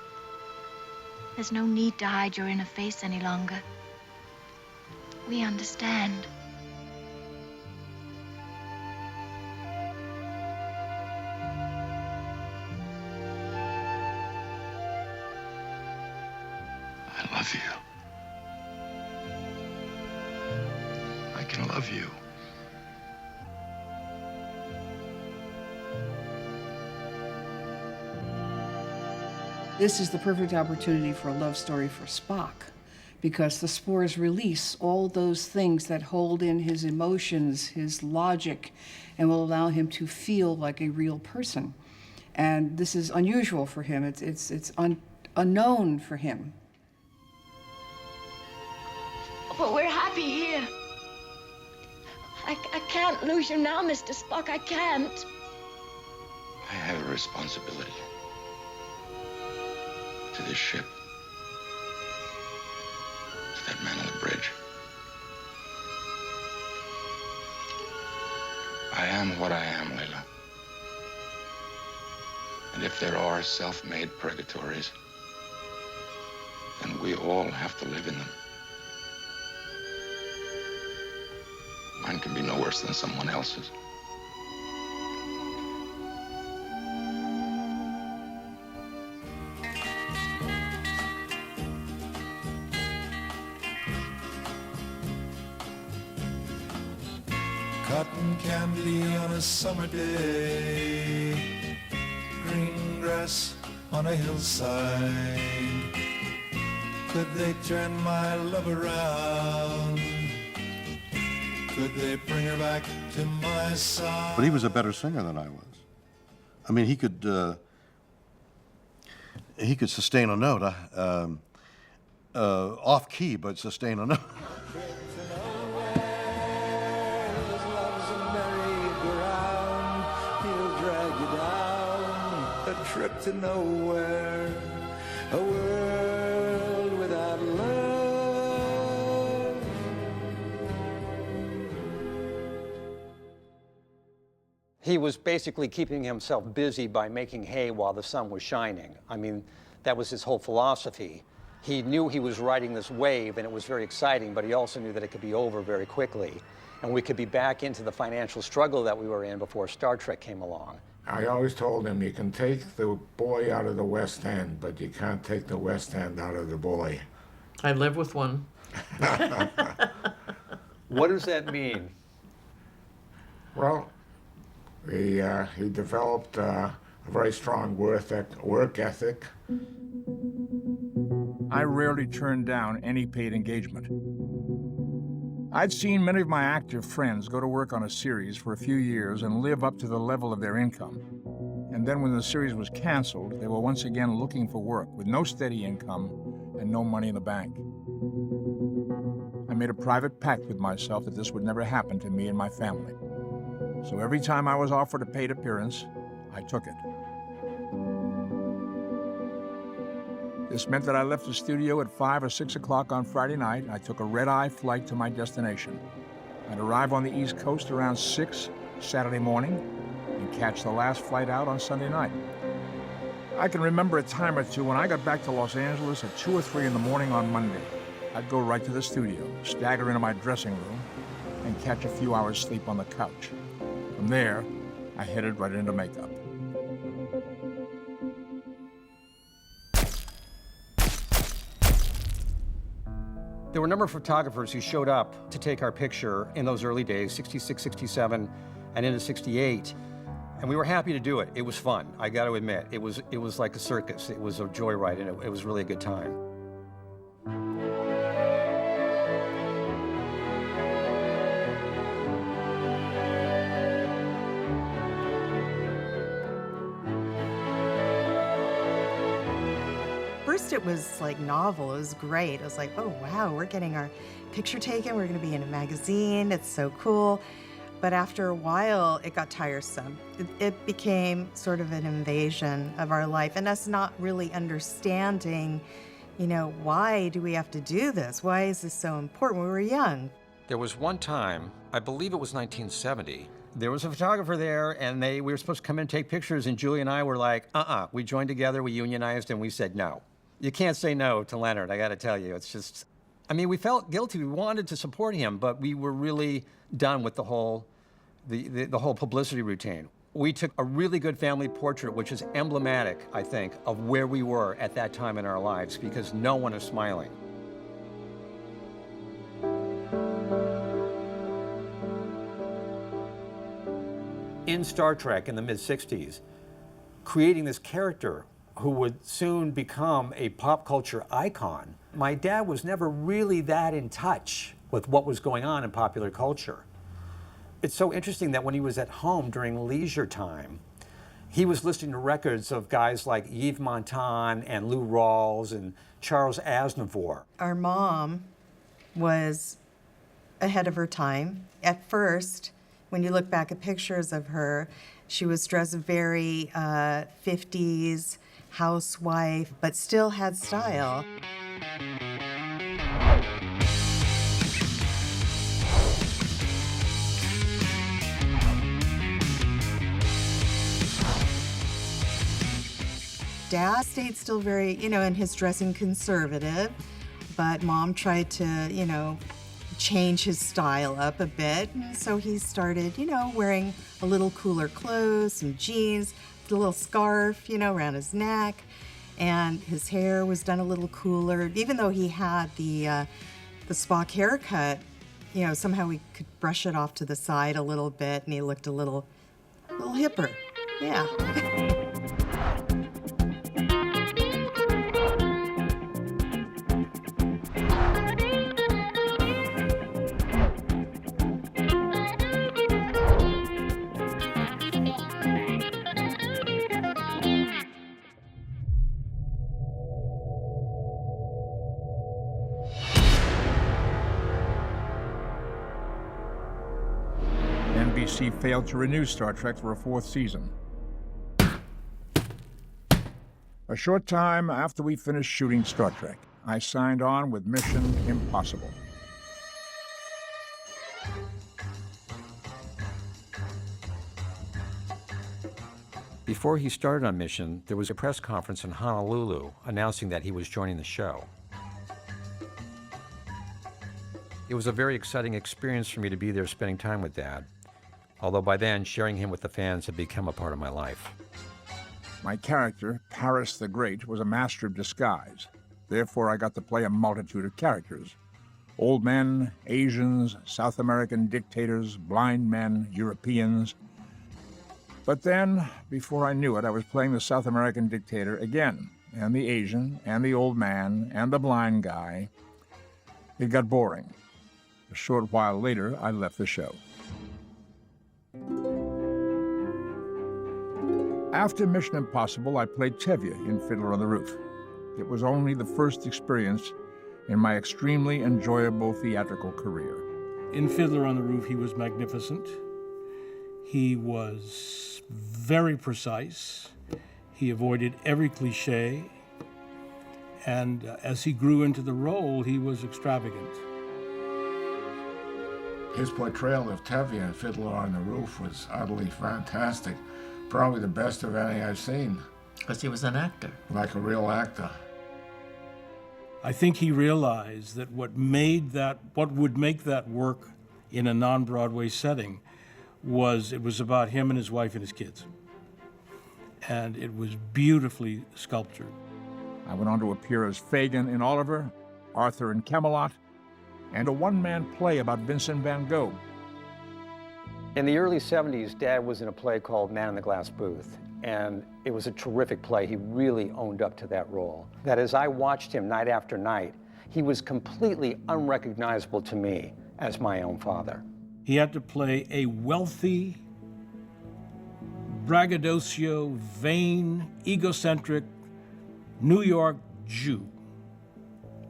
There's no need to hide your inner face any longer. We understand. I love you. can love you. This is the perfect opportunity for a love story for Spock, because the spores release all those things that hold in his emotions, his logic, and will allow him to feel like a real person. And this is unusual for him. It's unknown for him. But we're happy here. I can't lose you now, Mr. Spock. I can't. I have a responsibility to this ship, to that man on the bridge. I am what I am, Layla. And if there are self-made purgatories, then we all have to live in them. Mine can be no worse than someone else's. Cotton candy on a summer day, green grass on a hillside. Could they turn my love around? Could they bring her back to my side? But he was a better singer than I was. I mean, he could sustain a note, off key, but sustain a note. Trip to nowhere, a world without love. He was basically keeping himself busy by making hay while the sun was shining. I mean, that was his whole philosophy. He knew he was riding this wave and it was very exciting, but he also knew that it could be over very quickly. And we could be back into the financial struggle that we were in before Star Trek came along. I always told him, you can take the boy out of the West End, but you can't take the West End out of the boy. I live with one. What does that mean? Well, he developed a very strong work ethic. I rarely turned down any paid engagement. I'd seen many of my active friends go to work on a series for a few years and live up to the level of their income. And then when the series was canceled, they were once again looking for work with no steady income and no money in the bank. I made a private pact with myself that this would never happen to me and my family. So every time I was offered a paid appearance, I took it. This meant that I left the studio at 5 or 6 o'clock on Friday night. I took a red-eye flight to my destination. I'd arrive on the East Coast around 6 Saturday morning and catch the last flight out on Sunday night. I can remember a time or two when I got back to Los Angeles at 2 or 3 in the morning on Monday. I'd go right to the studio, stagger into my dressing room, and catch a few hours sleep on the couch. From there, I headed right into makeup. There were a number of photographers who showed up to take our picture in those early days, 66, 67, and into 68. And we were happy to do it. It was fun, I got to admit. It was like a circus. It was a joyride, and it was really a good time. First it was like novel, it was great. It was like, oh wow, we're getting our picture taken, we're gonna be in a magazine, it's so cool. But after a while, it got tiresome. It became sort of an invasion of our life and us not really understanding, why do we have to do this? Why is this so important? We were young. There was one time, I believe it was 1970, there was a photographer there and we were supposed to come in and take pictures, and Julie and I were like, We joined together, we unionized, and we said no. You can't say no to Leonard, I gotta tell you. It's just, we felt guilty. We wanted to support him, but we were really done with the whole publicity routine. We took a really good family portrait, which is emblematic, I think, of where we were at that time in our lives, because no one is smiling. in Star Trek in the mid-60s, creating this character who would soon become a pop culture icon. My dad was never really that in touch with what was going on in popular culture. It's so interesting that when he was at home during leisure time, he was listening to records of guys like Yves Montand and Lou Rawls and Charles Aznavour. Our mom was ahead of her time. At first, when you look back at pictures of her, she was dressed very 50s housewife, but still had style. Dad stayed still very, in his dressing conservative, but Mom tried to, change his style up a bit. And so he started, wearing a little cooler clothes, some jeans, a little scarf, around his neck. And his hair was done a little cooler. Even though he had the Spock haircut, somehow we could brush it off to the side a little bit, and he looked a little hipper. Yeah. NBC failed to renew Star Trek for a 4th season. A short time after we finished shooting Star Trek, I signed on with Mission Impossible. Before he started on Mission, there was a press conference in Honolulu announcing that he was joining the show. It was a very exciting experience for me to be there spending time with Dad, although by then sharing him with the fans had become a part of my life. My character, Paris the Great, was a master of disguise. Therefore, I got to play a multitude of characters. Old men, Asians, South American dictators, blind men, Europeans. But then, before I knew it, I was playing the South American dictator again, and the Asian, and the old man, and the blind guy. It got boring. A short while later, I left the show. After Mission Impossible, I played Tevye in Fiddler on the Roof. It was only the first experience in my extremely enjoyable theatrical career. In Fiddler on the Roof, he was magnificent. He was very precise. He avoided every cliche. And as he grew into the role, he was extravagant. His portrayal of Tevye in Fiddler on the Roof was utterly fantastic. Probably the best of any I've seen. Because he was an actor. Like a real actor. I think he realized that what would make that work in a non-Broadway setting was it was about him and his wife and his kids. And it was beautifully sculptured. I went on to appear as Fagin in Oliver, Arthur in Camelot, and a one-man play about Vincent van Gogh. In the early 70s, Dad was in a play called Man in the Glass Booth, and it was a terrific play. He really owned up to that role. That as I watched him night after night, he was completely unrecognizable to me as my own father. He had to play a wealthy, braggadocio, vain, egocentric New York Jew.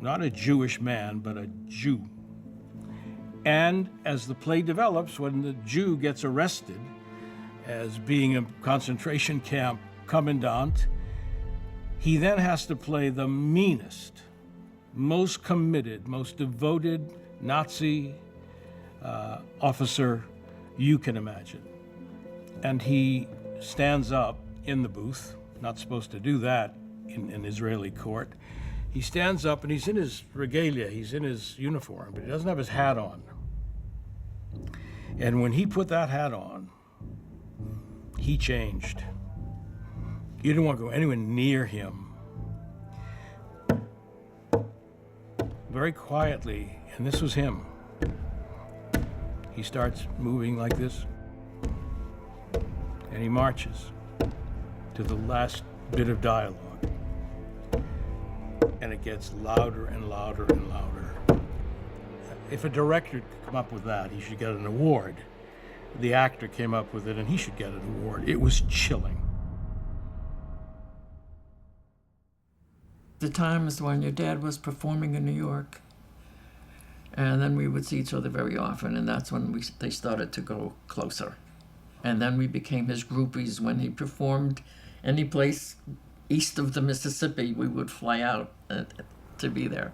Not a Jewish man, but a Jew. And as the play develops, when the Jew gets arrested as being a concentration camp commandant, he then has to play the meanest, most committed, most devoted Nazi officer you can imagine. And he stands up in the booth, not supposed to do that in an Israeli court. He stands up and he's in his regalia, he's in his uniform, but he doesn't have his hat on. And when he put that hat on, he changed. You didn't want to go anywhere near him. Very quietly, and this was him. He starts moving like this. and he marches to the last bit of dialogue. And it gets louder and louder and louder. If a director could come up with that, he should get an award. The actor came up with it, and he should get an award. It was chilling. The times when your dad was performing in New York, and then we would see each other very often, and that's when they started to go closer. And then we became his groupies. When he performed any place east of the Mississippi, we would fly out to be there.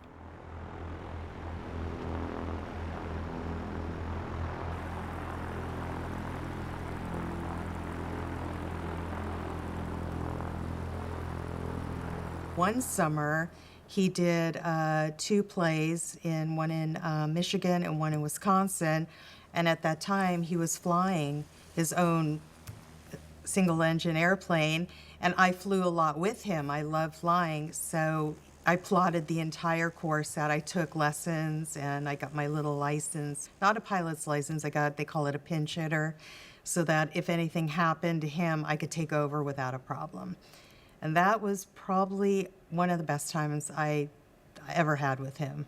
One summer, he did 2 plays, one in Michigan and one in Wisconsin. And at that time, he was flying his own single-engine airplane, and I flew a lot with him. I love flying, so I plotted the entire course out. I took lessons, and I got my little license. Not a pilot's license, they call it a pinch hitter, so that if anything happened to him, I could take over without a problem. And that was probably one of the best times I ever had with him.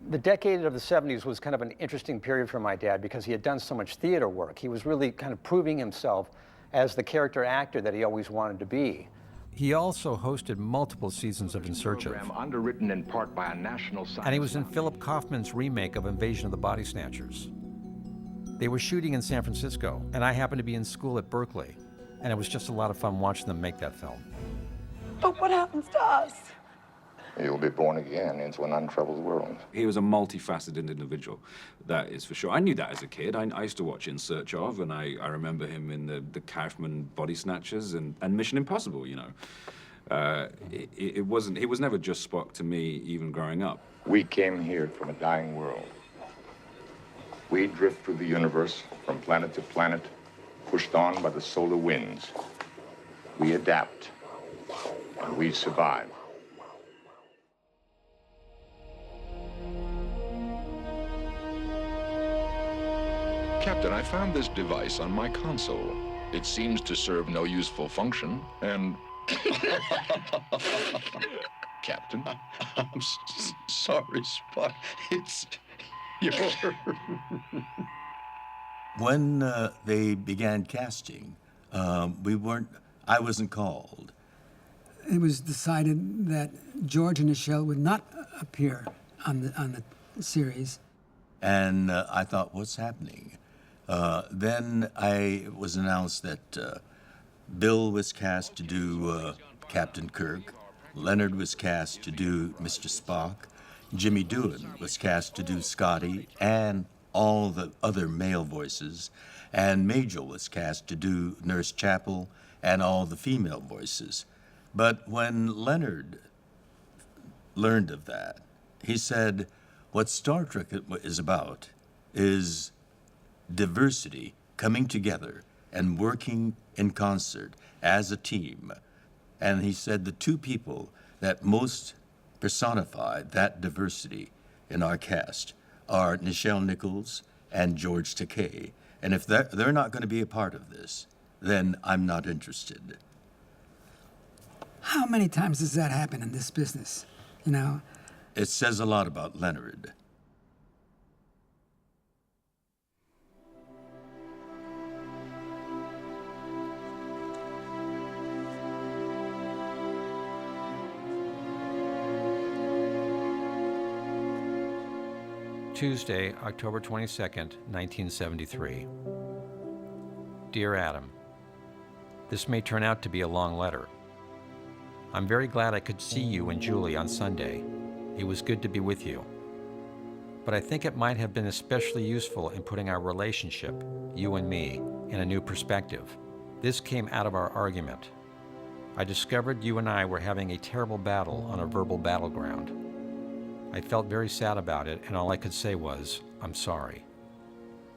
The decade of the 70s was kind of an interesting period for my dad because he had done so much theater work. He was really kind of proving himself as the character actor that he always wanted to be. He also hosted multiple seasons of In Search of. Underwritten in part by a national science. And he was in Philip Kaufman's remake of Invasion of the Body Snatchers. They were shooting in San Francisco, and I happened to be in school at Berkeley. And it was just a lot of fun watching them make that film. But what happens to us? You'll be born again into an untroubled world. He was a multifaceted individual, that is for sure. I knew that as a kid. I used to watch In Search Of, and I remember him in the Kaufman Body Snatchers and Mission Impossible, you know. He was never just Spock to me, even growing up. We came here from a dying world. We drift through the universe from planet to planet, pushed on by the solar winds. We adapt, and we survive. Captain, I found this device on my console. It seems to serve no useful function, and... Captain? I'm sorry, Spock. It's your... When they began casting, I wasn't called. It was decided that George and Nichelle would not appear on the series. And I thought, what's happening? Then I was announced that Bill was cast to do Captain Kirk, Leonard was cast to do Mr. Spock, Jimmy Doohan was cast to do Scotty and all the other male voices, and Majel was cast to do Nurse Chapel and all the female voices. But when Leonard learned of that, he said, what Star Trek is about is diversity coming together and working in concert as a team. And he said the 2 people that most personify that diversity in our cast are Nichelle Nichols and George Takei. And if they're not going to be a part of this, then I'm not interested. How many times does that happen in this business, you know? It says a lot about Leonard. Tuesday, October 22nd, 1973. Dear Adam, this may turn out to be a long letter. I'm very glad I could see you and Julie on Sunday. It was good to be with you. But I think it might have been especially useful in putting our relationship, you and me, in a new perspective. This came out of our argument. I discovered you and I were having a terrible battle on a verbal battleground. I felt very sad about it, and all I could say was, I'm sorry.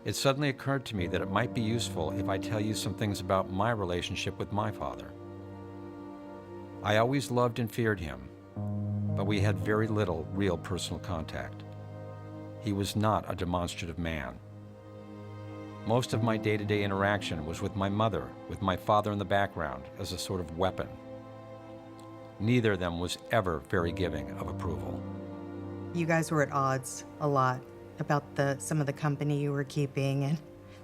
It suddenly occurred to me that it might be useful if I tell you some things about my relationship with my father. I always loved and feared him, but we had very little real personal contact. He was not a demonstrative man. Most of my day-to-day interaction was with my mother, with my father in the background as a sort of weapon. Neither of them was ever very giving of approval. You guys were at odds a lot about some of the company you were keeping and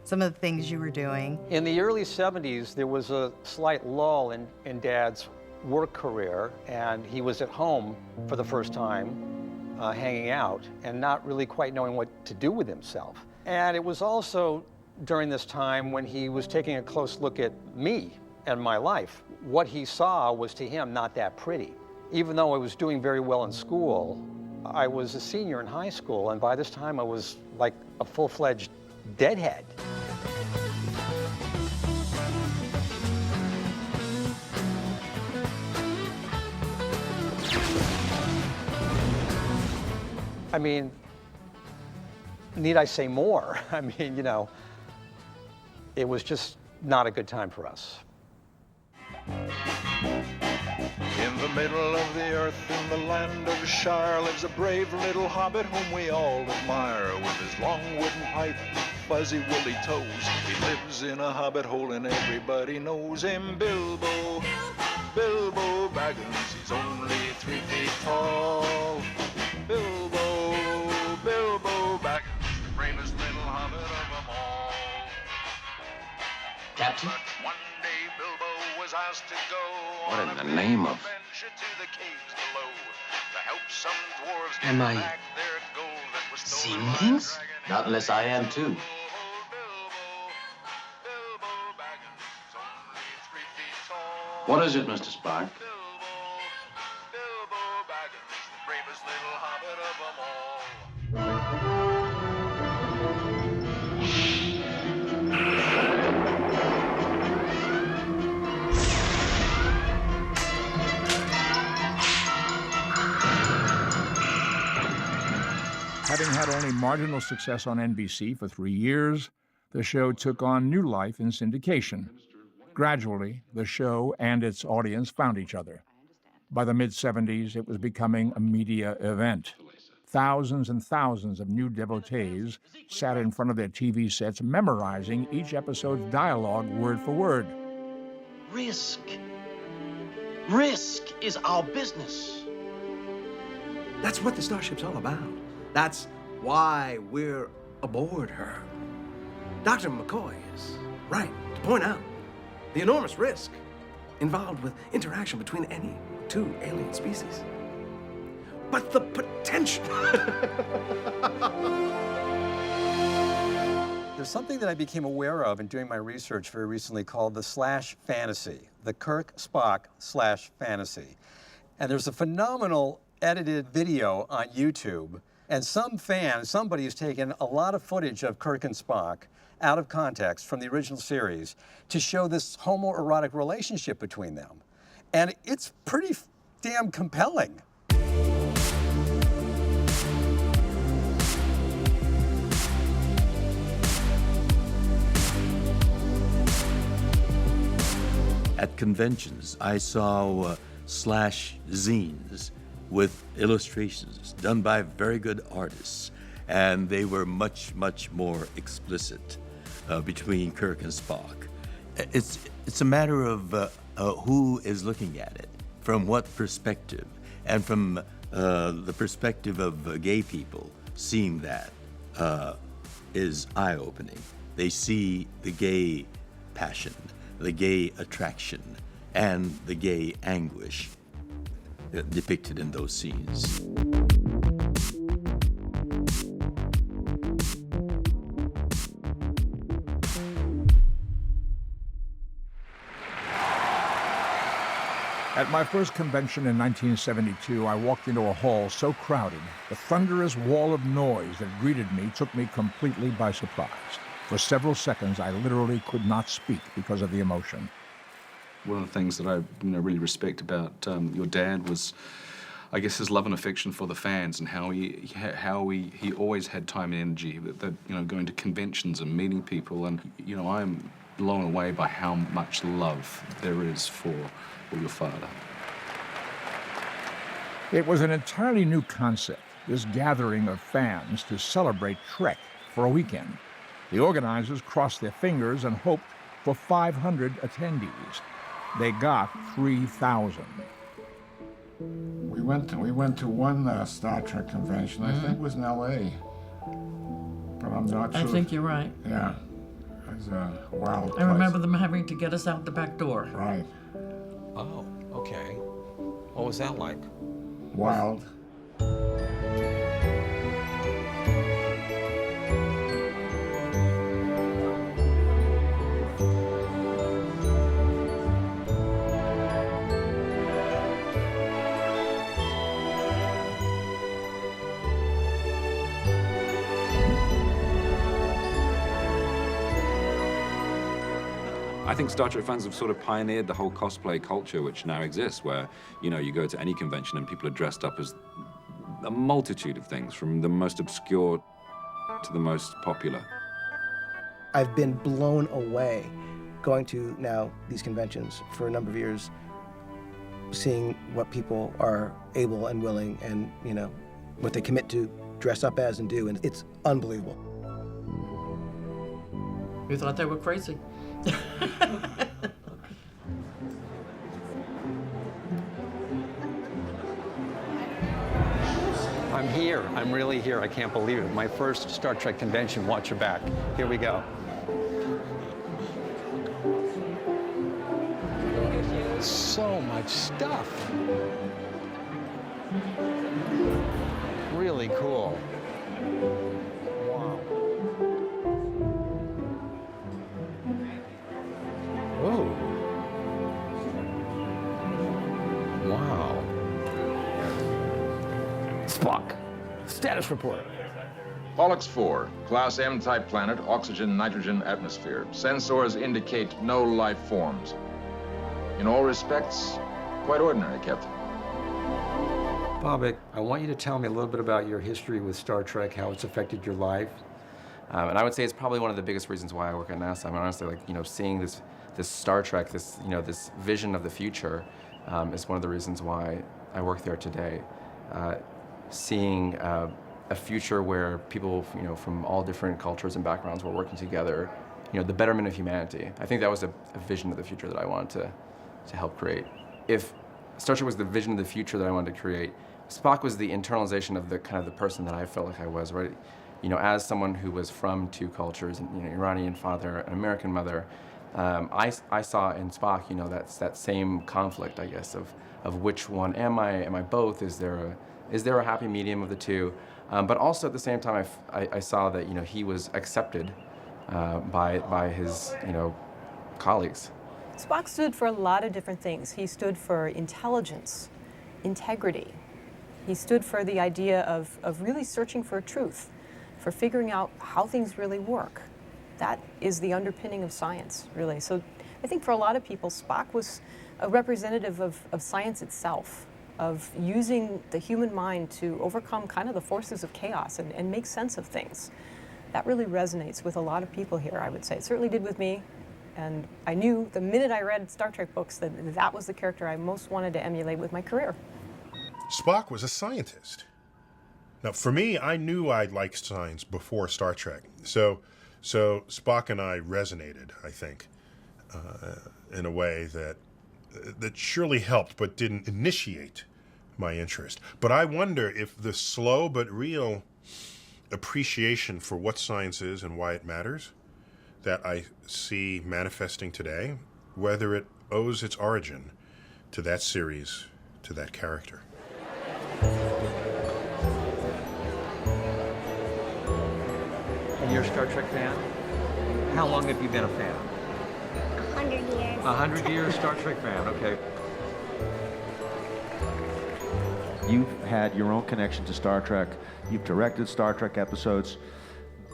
some of the things you were doing. In the early 70s, there was a slight lull in Dad's work career, and he was at home for the first time, hanging out, and not really quite knowing what to do with himself. And it was also during this time when he was taking a close look at me and my life. What he saw was to him not that pretty. Even though I was doing very well in school, I was a senior in high school, and by this time I was like a full-fledged deadhead. I mean, need I say more? I mean, you know, it was just not a good time for us. In the middle of the earth, in the land of Shire, lives a brave little hobbit whom we all admire. With his long wooden pipe, fuzzy woolly toes, he lives in a hobbit hole and everybody knows him. Bilbo, Bilbo Baggins, he's only 3 feet tall. Bilbo, Bilbo Baggins, the bravest little hobbit of them all. Captain? But one day Bilbo was asked to go What on in a the big name of- adventure to the caves below to help some dwarves get Am I back their gold that was stolen seeing by a things? dragon. Not unless I am too. What is it, Mr. Spock? Bilbo Baggins, the bravest little hobbit of them all. Having had only marginal success on NBC for 3 years, the show took on new life in syndication. Gradually, the show and its audience found each other. By the mid-70s, it was becoming a media event. Thousands and thousands of new devotees sat in front of their TV sets memorizing each episode's dialogue word for word. Risk. Risk is our business. That's what the Starship's all about. That's why we're aboard her. Dr. McCoy is right to point out the enormous risk involved with interaction between any two alien species. But the potential. There's something that I became aware of in doing my research very recently called the slash fantasy, the Kirk Spock slash fantasy. And there's a phenomenal edited video on YouTube. And somebody has taken a lot of footage of Kirk and Spock out of context from the original series to show this homoerotic relationship between them. And it's pretty damn compelling. At conventions, I saw slash zines with illustrations done by very good artists, and they were much, much more explicit between Kirk and Spock. It's a matter of who is looking at it, from what perspective, and from the perspective of gay people, seeing that is eye-opening. They see the gay passion, the gay attraction, and the gay anguish depicted in those scenes. At my first convention in 1972, I walked into a hall so crowded, the thunderous wall of noise that greeted me took me completely by surprise. For several seconds, I literally could not speak because of the emotion. One of the things that I really respect about your dad was, I guess, his love and affection for the fans, and how he always had time and energy. That going to conventions and meeting people, and I'm blown away by how much love there is for your father. It was an entirely new concept, this gathering of fans to celebrate Trek for a weekend. The organizers crossed their fingers and hoped for 500 attendees. They got 3,000. We went to one Star Trek convention, I think it was in L.A., but I'm not sure. I think you're right. Yeah, it was a wild place. I remember them having to get us out the back door. Right. Oh, okay. What was that like? Wild. I think Star Trek fans have sort of pioneered the whole cosplay culture which now exists, where, you know, you go to any convention and people are dressed up as a multitude of things, from the most obscure to the most popular. I've been blown away going to now these conventions for a number of years, seeing what people are able and willing and, you know, what they commit to dress up as and do, and it's unbelievable. You thought they were crazy. I'm here. I'm really here. I can't believe it. My first Star Trek convention. Watch your back. Here we go. So much stuff. Really cool. Wow. Whoa. Wow. Spock, status report. Pollux 4, Class M-type planet, oxygen-nitrogen atmosphere. Sensors indicate no life forms. In all respects, quite ordinary, Captain. Bobbitt, I want you to tell me a little bit about your history with Star Trek, how it's affected your life. And I would say it's probably one of the biggest reasons why I work at NASA. I mean, honestly, like, you know, seeing this Star Trek, this, you know, this vision of the future is one of the reasons why I work there today. Seeing a future where people, you know, from all different cultures and backgrounds were working together, you know, the betterment of humanity. I think that was a vision of the future that I wanted to help create. If Star Trek was the vision of the future that I wanted to create, Spock was the internalization of the kind of the person that I felt like I was, right? You know, as someone who was from two cultures, you know, Iranian father, an American mother, I saw in Spock, you know, that same conflict, I guess, of which one am I? Am I both? Is there a happy medium of the two? But also at the same time, I saw that, you know, he was accepted by his, you know, colleagues. Spock stood for a lot of different things. He stood for intelligence, integrity. He stood for the idea of really searching for truth, for figuring out how things really work. That is the underpinning of science, really. So I think for a lot of people, Spock was a representative of science itself, of using the human mind to overcome kind of the forces of chaos and make sense of things. That really resonates with a lot of people here, I would say. It certainly did with me. And I knew the minute I read Star Trek books that that was the character I most wanted to emulate with my career. Spock was a scientist. Now, for me, I knew I liked science before Star Trek. So Spock and I resonated, I think, in a way that surely helped but didn't initiate my interest. But I wonder if the slow but real appreciation for what science is and why it matters that I see manifesting today, whether it owes its origin to that series, to that character. And you're a Star Trek fan? How long have you been a fan? 100 years. 100 years Star Trek fan, okay. You've had your own connection to Star Trek. You've directed Star Trek episodes.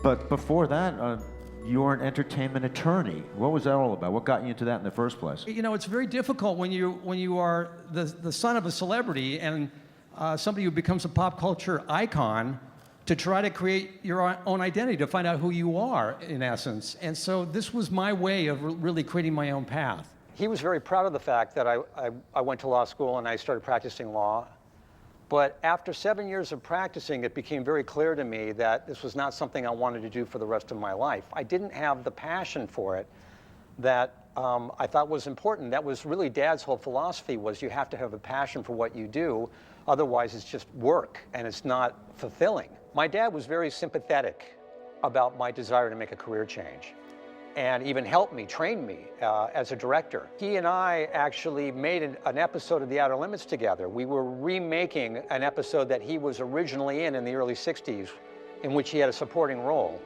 But before that, you were an entertainment attorney. What was that all about? What got you into that in the first place? You know, it's very difficult when you are the son of a celebrity and somebody who becomes a pop culture icon to try to create your own identity, to find out who you are, in essence. And so this was my way of really creating my own path. He was very proud of the fact that I went to law school and I started practicing law. But after 7 years of practicing, it became very clear to me that this was not something I wanted to do for the rest of my life. I didn't have the passion for it that I thought was important. That was really Dad's whole philosophy, was you have to have a passion for what you do, otherwise it's just work and it's not fulfilling. My dad was very sympathetic about my desire to make a career change, and even helped me, trained me as a director. He and I actually made an episode of The Outer Limits together. We were remaking an episode that he was originally in the early 60s, in which he had a supporting role.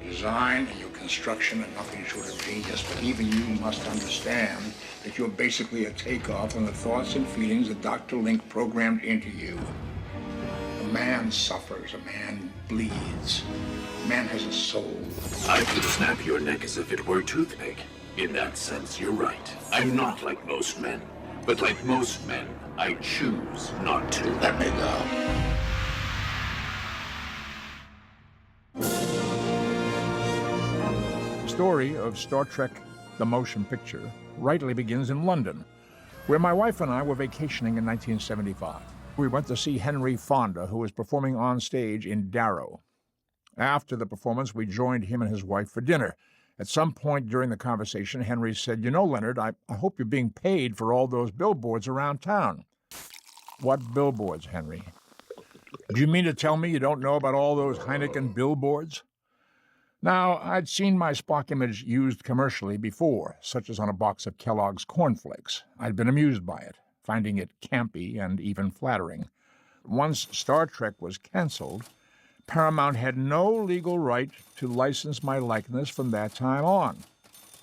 Your design and your construction are nothing short of genius, but even you must understand that you're basically a takeoff on the thoughts and feelings that Dr. Link programmed into you. A man suffers, a man bleeds, a man has a soul. I could snap your neck as if it were toothpick. In that sense, you're right. I'm not like most men. But like most men, I choose not to. Let me go. The story of Star Trek, the motion picture, rightly begins in London, where my wife and I were vacationing in 1975. We went to see Henry Fonda, who was performing on stage in Darrow. After the performance, we joined him and his wife for dinner. At some point during the conversation, Henry said, "You know, Leonard, I hope you're being paid for all those billboards around town." "What billboards, Henry? Do you mean to tell me you don't know about all those Heineken billboards?" Now, I'd seen my Spock image used commercially before, such as on a box of Kellogg's cornflakes. I'd been amused by it, finding it campy and even flattering. Once Star Trek was canceled, Paramount had no legal right to license my likeness from that time on.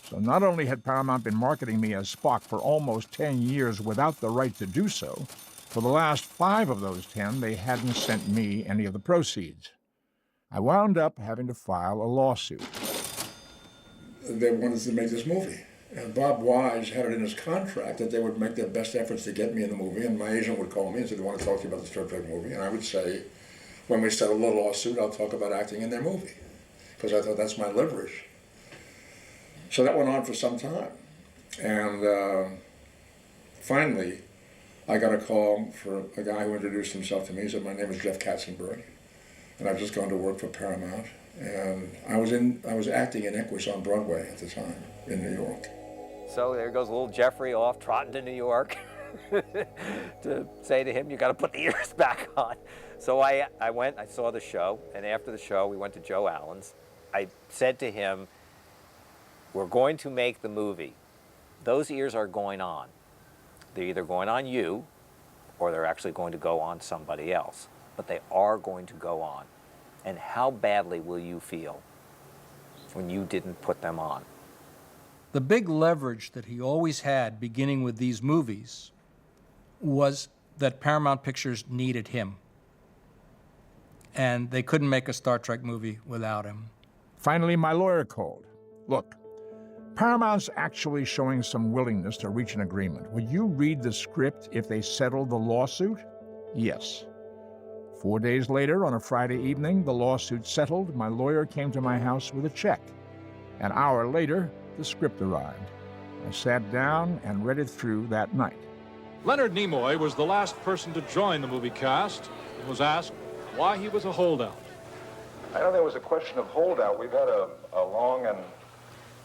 So not only had Paramount been marketing me as Spock for almost 10 years without the right to do so, for the last 5 of those 10, they hadn't sent me any of the proceeds. I wound up having to file a lawsuit. They wanted to make this movie. And Bob Wise had it in his contract that they would make their best efforts to get me in the movie, and my agent would call me and say, "They want to talk to you about the Star Trek movie." And I would say, when we settle the lawsuit, I'll talk about acting in their movie, because I thought that's my leverage. So that went on for some time. And finally, I got a call for a guy who introduced himself to me. He said, "My name is Jeff Katzenberg, and I've just gone to work for Paramount." And I was acting in Equus on Broadway at the time in New York. So there goes little Jeffrey off trotting to New York to say to him, "You got to put the ears back on." So I went, I saw the show, and after the show, we went to Joe Allen's. I said to him, "We're going to make the movie. Those ears are going on. They're either going on you, or they're actually going to go on somebody else. But they are going to go on. And how badly will you feel when you didn't put them on?" The big leverage that he always had, beginning with these movies, was that Paramount Pictures needed him. And they couldn't make a Star Trek movie without him. Finally, my lawyer called. "Look, Paramount's actually showing some willingness to reach an agreement. Would you read the script if they settled the lawsuit?" "Yes." 4 days later, on a Friday evening, the lawsuit settled. My lawyer came to my house with a check. An hour later, the script arrived. I sat down and read it through that night. Leonard Nimoy was the last person to join the movie cast and was asked why he was a holdout. I know there was a question of holdout. We've had a long and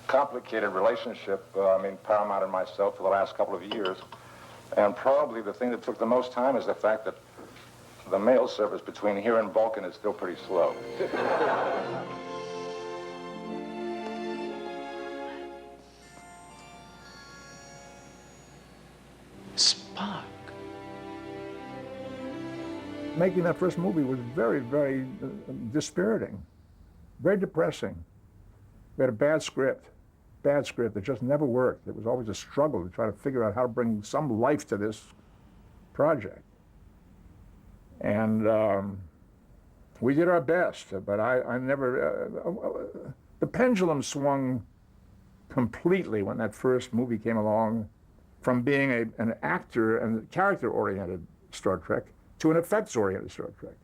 complicated relationship, Paramount and myself, for the last couple of years. And probably the thing that took the most time is the fact that the mail service between here and Vulcan is still pretty slow. Spock. Making that first movie was very, very dispiriting, very depressing. We had a bad script that just never worked. It was always a struggle to try to figure out how to bring some life to this project. And we did our best, but I never, the pendulum swung completely when that first movie came along, from being an actor and character-oriented Star Trek to an effects-oriented Star Trek.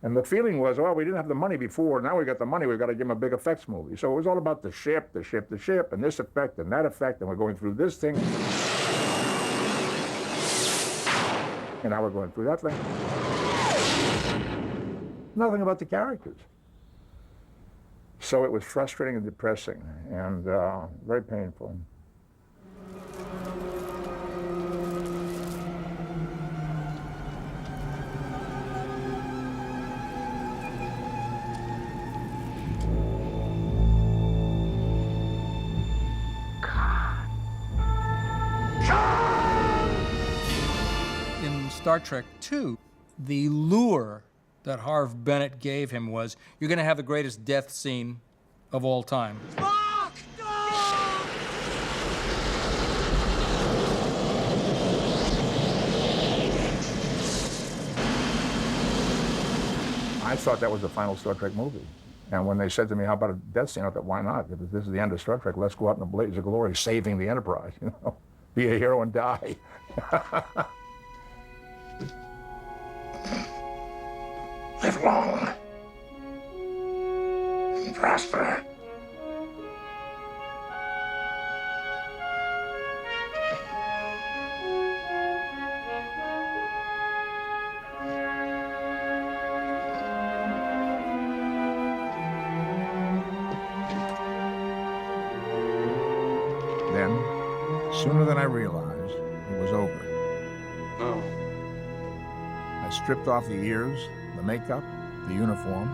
And the feeling was, oh, we didn't have the money before, now we got the money, we've got to give them a big effects movie. So it was all about the ship, and this effect, and that effect, and we're going through this thing. And I was going through that thing. Nothing about the characters. So it was frustrating and depressing and very painful. In Star Trek II, the lure that Harve Bennett gave him was, you're going to have the greatest death scene of all time. I thought that was the final Star Trek movie. And when they said to me, how about a death scene, I thought, why not? If this is the end of Star Trek, let's go out in a blaze of glory, saving the Enterprise, you know? Be a hero and die. Live long and prosper. Then, sooner than I realized, it was over. Oh. I stripped off the ears, the makeup, the uniform,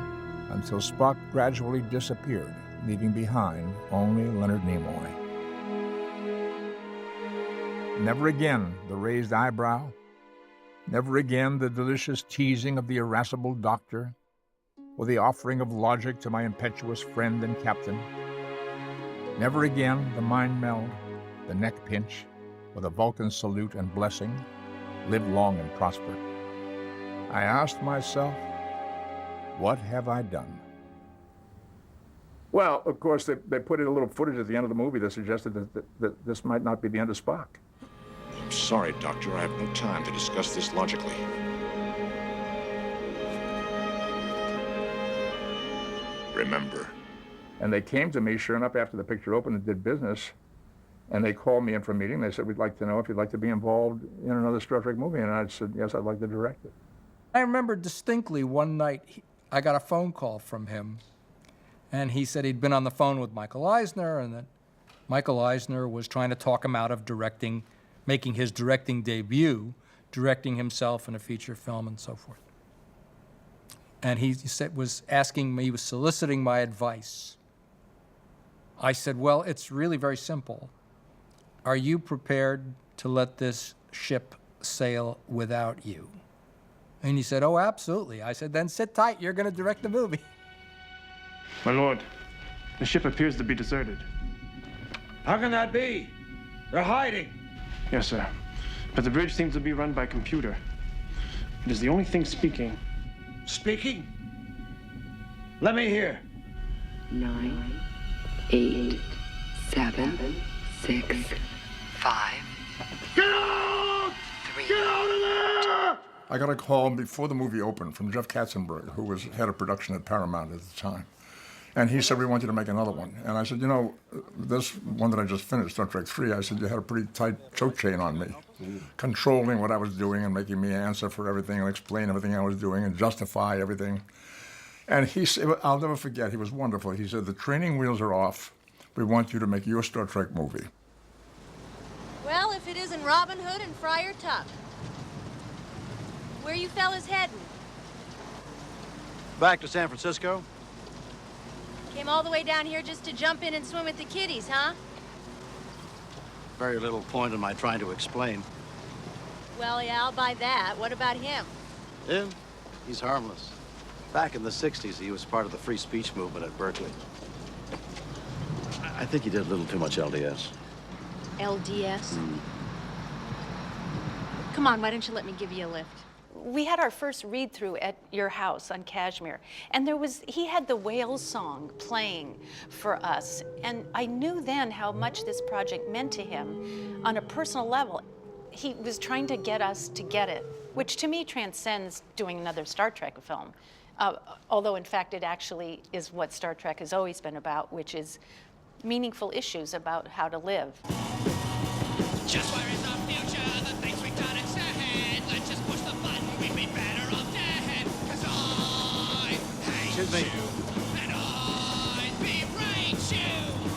until Spock gradually disappeared, leaving behind only Leonard Nimoy. Never again the raised eyebrow, never again the delicious teasing of the irascible doctor, or the offering of logic to my impetuous friend and captain. Never again the mind meld, the neck pinch, or the Vulcan salute and blessing, live long and prosper. I asked myself, what have I done? Well, of course, they put in a little footage at the end of the movie that suggested that this might not be the end of Spock. I'm sorry, Doctor. I have no time to discuss this logically. Remember. And they came to me, sure enough, after the picture opened and did business, and they called me in for a meeting. They said, we'd like to know if you'd like to be involved in another Star Trek movie. And I said, yes, I'd like to direct it. I remember distinctly one night, I got a phone call from him, and he said he'd been on the phone with Michael Eisner, and that Michael Eisner was trying to talk him out of directing, making his directing debut, directing himself in a feature film and so forth. And he said, was asking me, he was soliciting my advice. I said, well, it's really very simple. Are you prepared to let this ship sail without you? And he said, oh, absolutely. I said, then sit tight, you're going to direct the movie. My lord, the ship appears to be deserted. How can that be? They're hiding. Yes, sir. But the bridge seems to be run by computer. It is the only thing speaking. Speaking? Let me hear. 9, 8, 7, 6, 5. Get out! 3. Get out of there! I got a call before the movie opened from Jeff Katzenberg, who was head of production at Paramount at the time. And he said, we want you to make another one. And I said, you know, this one that I just finished, Star Trek 3, I said, you had a pretty tight choke chain on me, controlling what I was doing and making me answer for everything and explain everything I was doing and justify everything. And he said, I'll never forget, he was wonderful. He said, the training wheels are off. We want you to make your Star Trek movie. Well, if it isn't Robin Hood and Friar Tuck. Where you fellas heading? Back to San Francisco. Came all the way down here just to jump in and swim with the kiddies, huh? Very little point in my trying to explain. Well, yeah, I'll buy that. What about him? Him? He's harmless. Back in the 60s, he was part of the free speech movement at Berkeley. I think he did a little too much LDS. LDS? Come on, why don't you let me give you a lift? We had our first read-through at your house on Kashmir, and he had the Whales song playing for us, and I knew then how much this project meant to him on a personal level. He was trying to get us to get it, which to me transcends doing another Star Trek film, although in fact it actually is what Star Trek has always been about, which is meaningful issues about how to live. Just where is our future? The things we can't accept. Let's just push the Excuse me.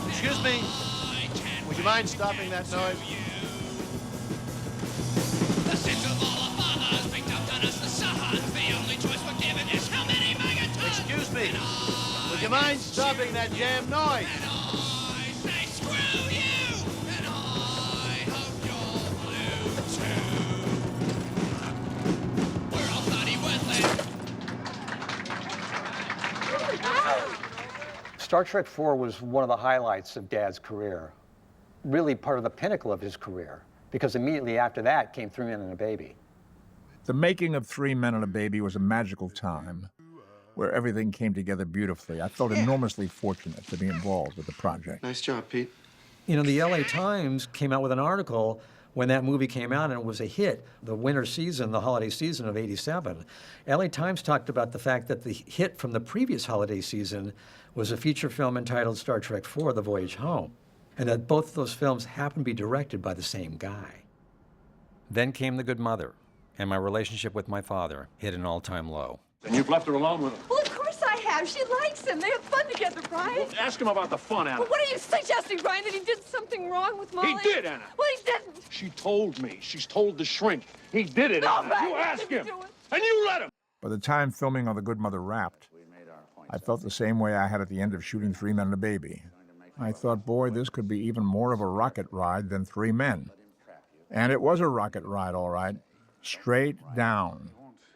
Excuse me. Would you mind stopping that noise? The sins of all our fathers picked up on us the sons. The only choice we're given is how many megatons. Excuse me. Would you mind stopping that damn noise? Say screw you, and I hope you're blue too. We're all bloody worthless. Star Trek IV was one of the highlights of Dad's career, really part of the pinnacle of his career, because immediately after that came 3 Men and a Baby. The making of 3 Men and a Baby was a magical time where everything came together beautifully. I felt enormously fortunate to be involved with the project. Nice job, Pete. You know, the LA Times came out with an article when that movie came out and it was a hit, the winter season, the holiday season of '87. LA Times talked about the fact that the hit from the previous holiday season was a feature film entitled Star Trek IV, The Voyage Home, and that both of those films happened to be directed by the same guy. Then came The Good Mother, and my relationship with my father hit an all-time low. And you've left her alone with him. Well, of course I have. She likes him. They have fun together, Brian. Well, ask him about the fun, Anna. Well, what are you suggesting, Brian, that he did something wrong with Molly? He did, Anna. Well, he didn't. She told me. She's told the shrink. He did it, No, Anna. Brian, You he ask didn't him. do it. And you let him. By the time filming of The Good Mother wrapped, I felt the same way I had at the end of shooting 3 Men and a Baby. I thought, boy, this could be even more of a rocket ride than 3 Men. And it was a rocket ride, all right. Straight down.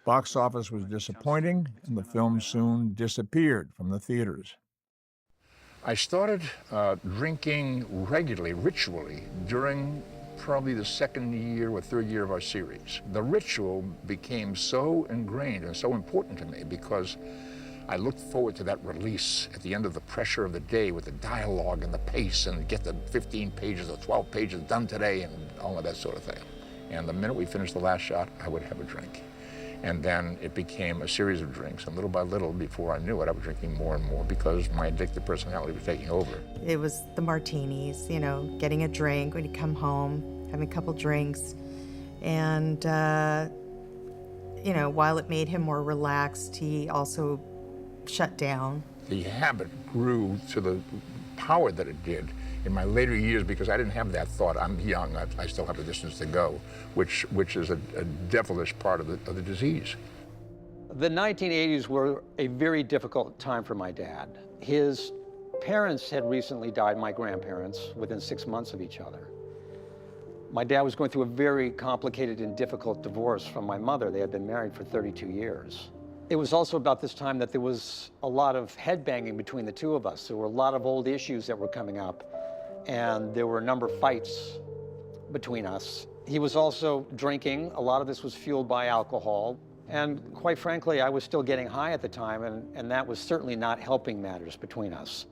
Box office was disappointing, and the film soon disappeared from the theaters. I started drinking regularly, ritually, during probably the second year or third year of our series. The ritual became so ingrained and so important to me because I looked forward to that release at the end of the pressure of the day with the dialogue and the pace and get the 15 pages or 12 pages done today and all of that sort of thing. And the minute we finished the last shot, I would have a drink. And then it became a series of drinks, and little by little, before I knew it, I was drinking more and more because my addictive personality was taking over. It was the martinis, you know, getting a drink when you come home, having a couple drinks. And, you know, while it made him more relaxed, he also shut down. The habit grew to the power that it did in my later years because I didn't have that thought, I'm young, I still have a distance to go, which is a devilish part of the disease. The 1980s were a very difficult time for my dad. His parents had recently died, my grandparents, within 6 months of each other. My dad was going through a very complicated and difficult divorce from my mother. They had been married for 32 years. It was also about this time that there was a lot of headbanging between the two of us. There were a lot of old issues that were coming up, and there were a number of fights between us. He was also drinking. A lot of this was fueled by alcohol. And quite frankly, I was still getting high at the time, and that was certainly not helping matters between us.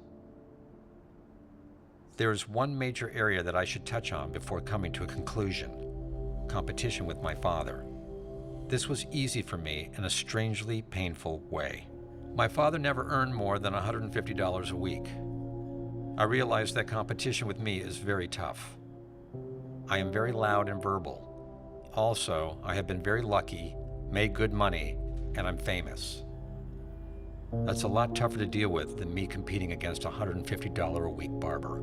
There's one major area that I should touch on before coming to a conclusion: competition with my father. This was easy for me in a strangely painful way. My father never earned more than $150 a week. I realized that competition with me is very tough. I am very loud and verbal. Also, I have been very lucky, made good money, and I'm famous. That's a lot tougher to deal with than me competing against a $150 a week barber.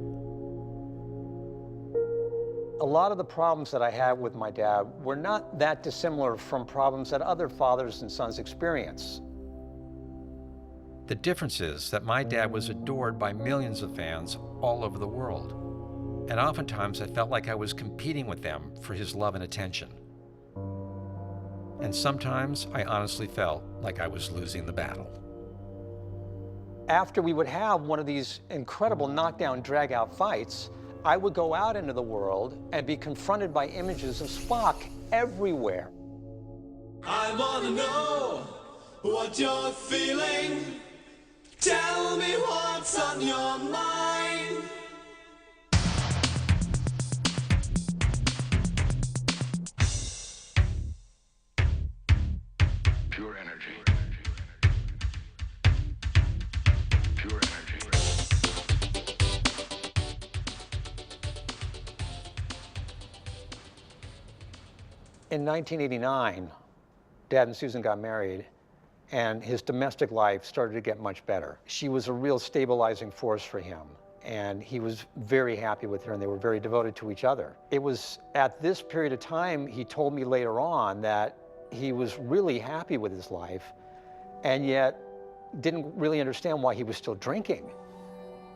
A lot of the problems that I had with my dad were not that dissimilar from problems that other fathers and sons experience. The difference is that my dad was adored by millions of fans all over the world. And oftentimes I felt like I was competing with them for his love and attention. And sometimes I honestly felt like I was losing the battle. After we would have one of these incredible knockdown, drag-out fights, I would go out into the world and be confronted by images of Spock everywhere. I wanna know what you're feeling. Tell me what's on your mind. Pure energy. Pure energy. In 1989, Dad and Susan got married, and his domestic life started to get much better. She was a real stabilizing force for him, and he was very happy with her, and they were very devoted to each other. It was at this period of time, he told me later on, that he was really happy with his life, and yet didn't really understand why he was still drinking.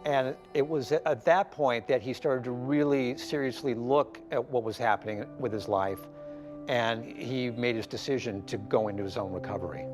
And it was at that point that he started to really seriously look at what was happening with his life, and he made his decision to go into his own recovery.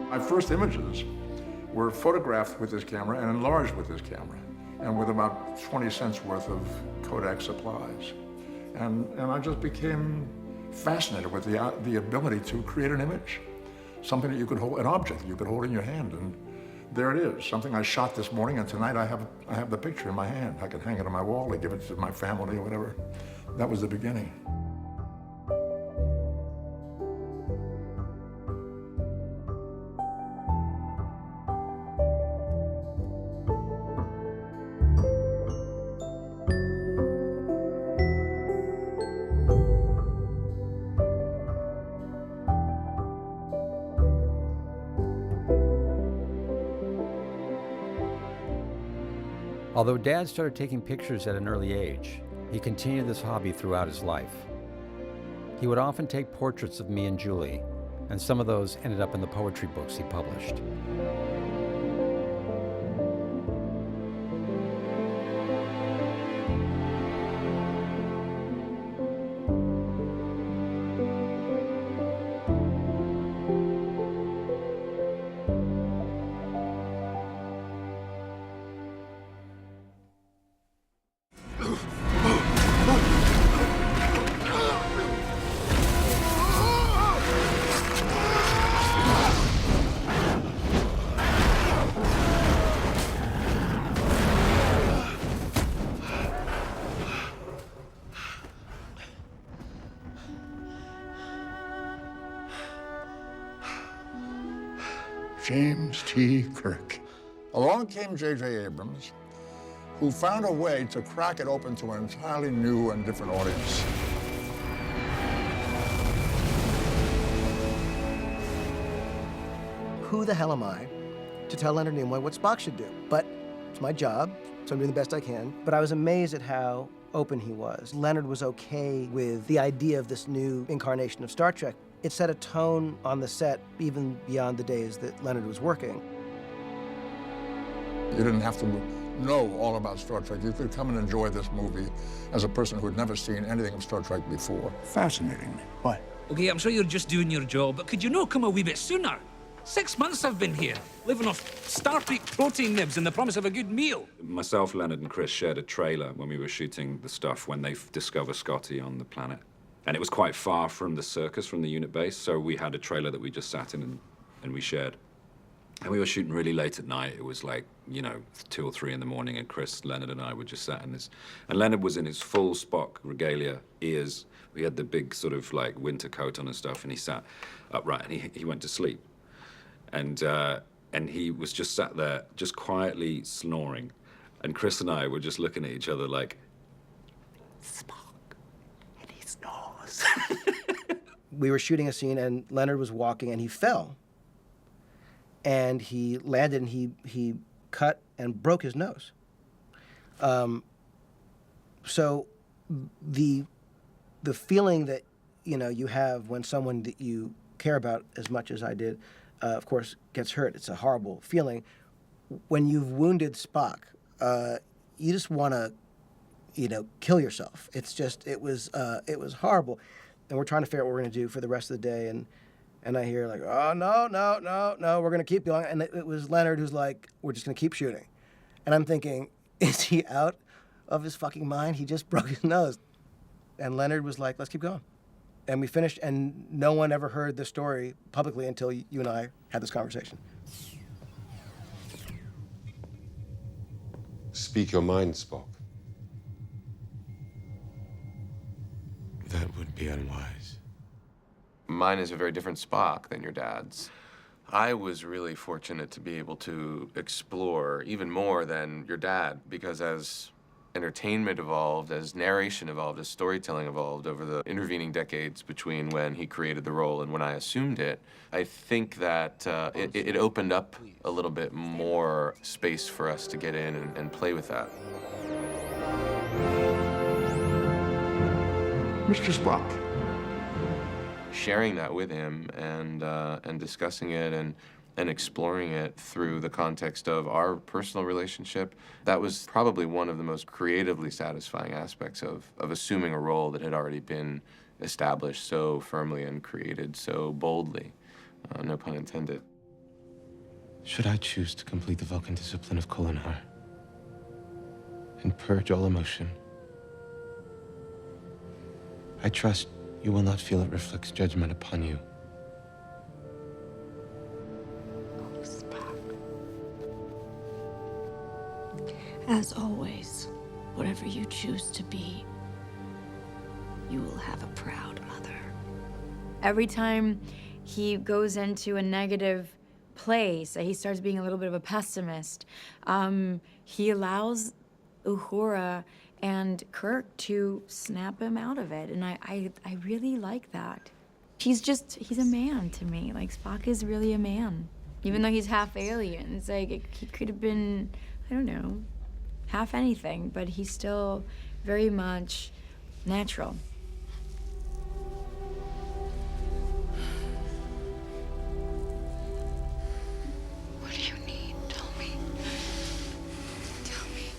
My first images were photographed with this camera and enlarged with this camera, and with about 20 cents worth of Kodak supplies. And I just became fascinated with the ability to create an image, something that you could hold, an object that you could hold in your hand, and there it is, something I shot this morning, and tonight I have the picture in my hand. I can hang it on my wall, I give it to my family or whatever. That was the beginning. Although Dad started taking pictures at an early age, he continued this hobby throughout his life. He would often take portraits of me and Julie, and some of those ended up in the poetry books he published. James T. Kirk. Along came J.J. Abrams, who found a way to crack it open to an entirely new and different audience. Who the hell am I to tell Leonard Nimoy what Spock should do? But it's my job, so I'm doing the best I can. But I was amazed at how open he was. Leonard was okay with the idea of this new incarnation of Star Trek. It set a tone on the set even beyond the days that Leonard was working. You didn't have to know all about Star Trek. You could come and enjoy this movie as a person who had never seen anything of Star Trek before. Fascinating. What? Okay, I'm sure you're just doing your job, but could you not come a wee bit sooner? 6 months I've been here, living off Starfleet protein nibs and the promise of a good meal. Myself, Leonard, and Chris shared a trailer when we were shooting the stuff when they discover Scotty on the planet. And it was quite far from the circus, from the unit base, so we had a trailer that we just sat in and we shared. And we were shooting really late at night. It was like, 2 or 3 in the morning, and Chris, Leonard, and I were just sat in this. And Leonard was in his full Spock regalia, ears. We had the big sort of like winter coat on and stuff, and he sat upright, and he went to sleep. And he was just sat there, just quietly snoring. And Chris and I were just looking at each other like, Spock, and he snores. We were shooting a scene, and Leonard was walking, and he fell. And he landed, and he cut and broke his nose. So the feeling that you have when someone that you care about as much as I did, of course, gets hurt. It's a horrible feeling. When you've wounded Spock, you just want to, kill yourself. It's just, it was horrible. And we're trying to figure out what we're going to do for the rest of the day. And I hear like, oh, no, we're going to keep going. And it was Leonard who's like, we're just going to keep shooting. And I'm thinking, is he out of his fucking mind? He just broke his nose. And Leonard was like, let's keep going. And we finished, and no one ever heard the story publicly until you and I had this conversation. Speak your mind, Spock. That would be unwise. Mine is a very different Spock than your dad's. I was really fortunate to be able to explore even more than your dad, because as entertainment evolved, as narration evolved, as storytelling evolved over the intervening decades between when he created the role and when I assumed it, I think that it opened up a little bit more space for us to get in and play with that. Mr. Spock. Sharing that with him and discussing it and exploring it through the context of our personal relationship, that was probably one of the most creatively satisfying aspects of assuming a role that had already been established so firmly and created so boldly, no pun intended. Should I choose to complete the Vulcan discipline of Kolinar and purge all emotion, I trust you will not feel it reflects judgment upon you. Oh, Spock. As always, whatever you choose to be, you will have a proud mother. Every time he goes into a negative place, he starts being a little bit of a pessimist, he allows Uhura and Kirk to snap him out of it, and I really like that. He's a man to me. Like, Spock is really a man. Even though he's half alien, it's like, he could have been, I don't know, half anything, but he's still very much natural. What do you need? Tell me. Tell me.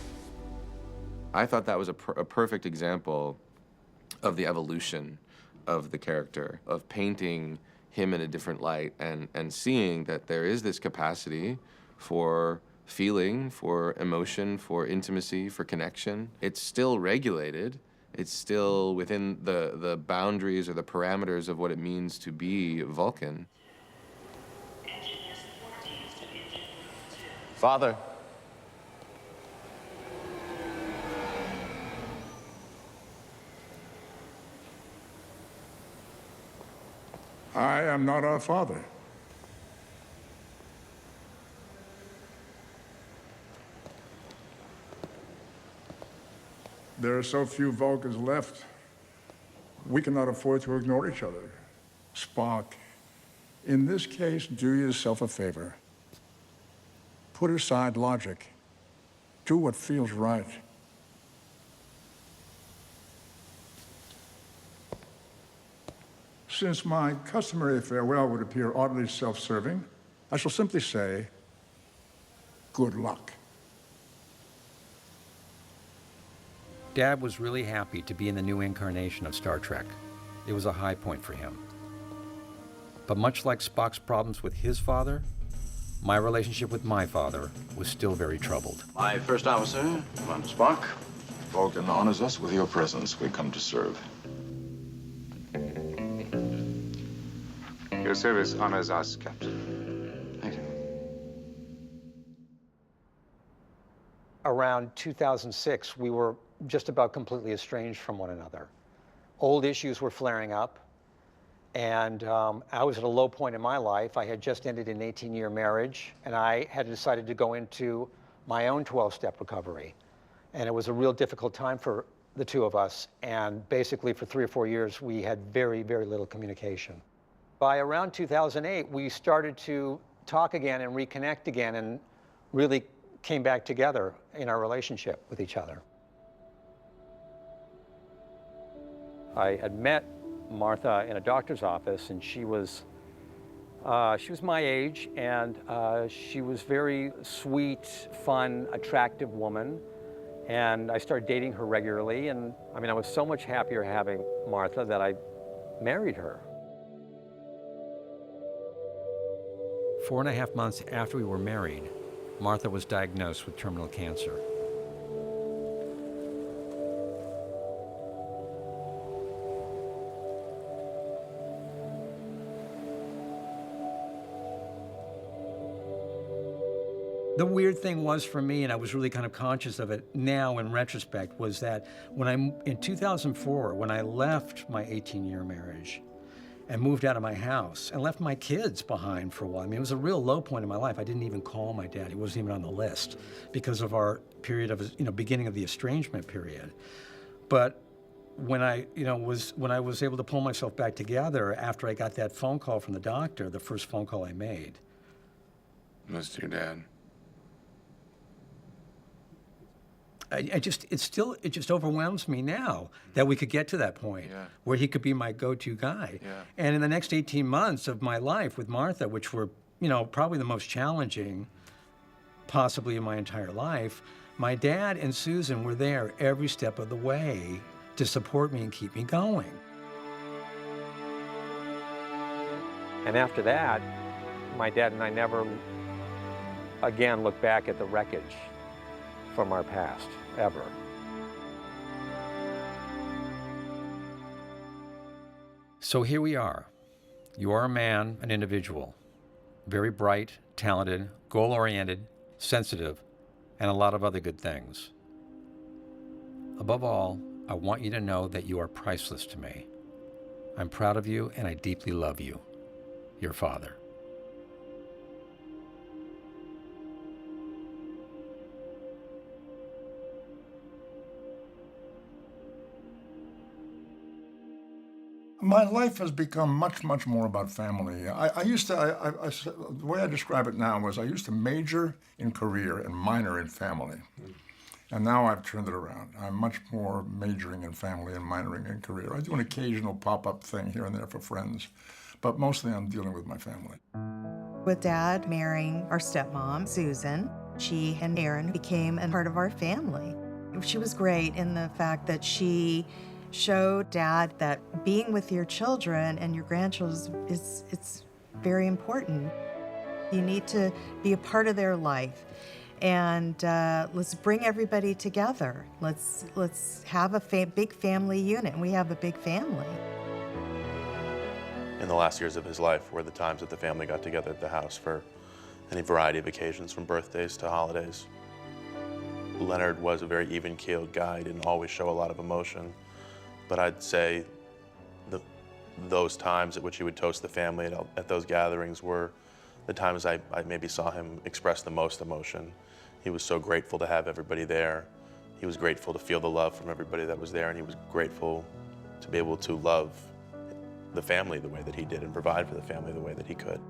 I thought that was a perfect example of the evolution of the character, of painting him in a different light and seeing that there is this capacity for feeling, for emotion, for intimacy, for connection. It's still regulated. It's still within the boundaries or the parameters of what it means to be Vulcan. Father. I am not our father. There are so few Vulcans left. We cannot afford to ignore each other. Spock, in this case, do yourself a favor. Put aside logic. Do what feels right. Since my customary farewell would appear oddly self-serving, I shall simply say, good luck. Dad was really happy to be in the new incarnation of Star Trek. It was a high point for him. But much like Spock's problems with his father, my relationship with my father was still very troubled. My first officer, Commander Spock. Vulcan honors us with your presence. We come to serve. Your service honors us, Captain. Thank you. Around 2006, we were just about completely estranged from one another. Old issues were flaring up, and I was at a low point in my life. I had just ended an 18-year marriage, and I had decided to go into my own 12-step recovery. And it was a real difficult time for the two of us, and basically for 3 or 4 years, we had very, very little communication. By around 2008, we started to talk again and reconnect again and really came back together in our relationship with each other. I had met Martha in a doctor's office, and she was my age, and she was very sweet, fun, attractive woman. And I started dating her regularly, and I mean, I was so much happier having Martha that I married her. 4.5 months after we were married, Martha was diagnosed with terminal cancer. The weird thing was for me, and I was really kind of conscious of it now in retrospect, was that in 2004, when I left my 18-year marriage and moved out of my house and left my kids behind for a while, I mean, it was a real low point in my life. I didn't even call my dad. He wasn't even on the list because of our period of, beginning of the estrangement period. But when I was able to pull myself back together after I got that phone call from the doctor, the first phone call I made. Was to your dad. It just overwhelms me now that we could get to that point where he could be my go-to guy. Yeah. And in the next 18 months of my life with Martha, which were, probably the most challenging possibly in my entire life, my dad and Susan were there every step of the way to support me and keep me going. And after that, my dad and I never again looked back at the wreckage from our past, ever. So here we are. You are a man, an individual, very bright, talented, goal-oriented, sensitive, and a lot of other good things. Above all, I want you to know that you are priceless to me. I'm proud of you and I deeply love you. Your father. My life has become much, much more about family. The way I describe it now was I used to major in career and minor in family. And now I've turned it around. I'm much more majoring in family and minoring in career. I do an occasional pop-up thing here and there for friends, but mostly I'm dealing with my family. With Dad marrying our stepmom, Susan, she and Aaron became a part of our family. She was great in the fact that she showed Dad that being with your children and your grandchildren it's very important. You need to be a part of their life. And let's bring everybody together. Let's have a big family unit. And we have a big family. In the last years of his life were the times that the family got together at the house for any variety of occasions, from birthdays to holidays. Leonard was a very even-keeled guy. He didn't always show a lot of emotion. But I'd say those times at which he would toast the family at those gatherings were the times I maybe saw him express the most emotion. He was so grateful to have everybody there. He was grateful to feel the love from everybody that was there, and he was grateful to be able to love the family the way that he did and provide for the family the way that he could.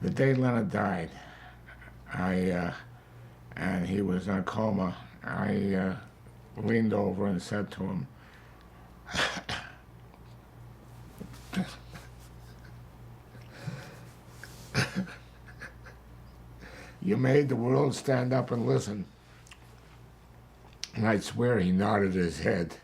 The day Leonard died, and he was in a coma, I leaned over and said to him, "You made the world stand up and listen." And I'd swear he nodded his head.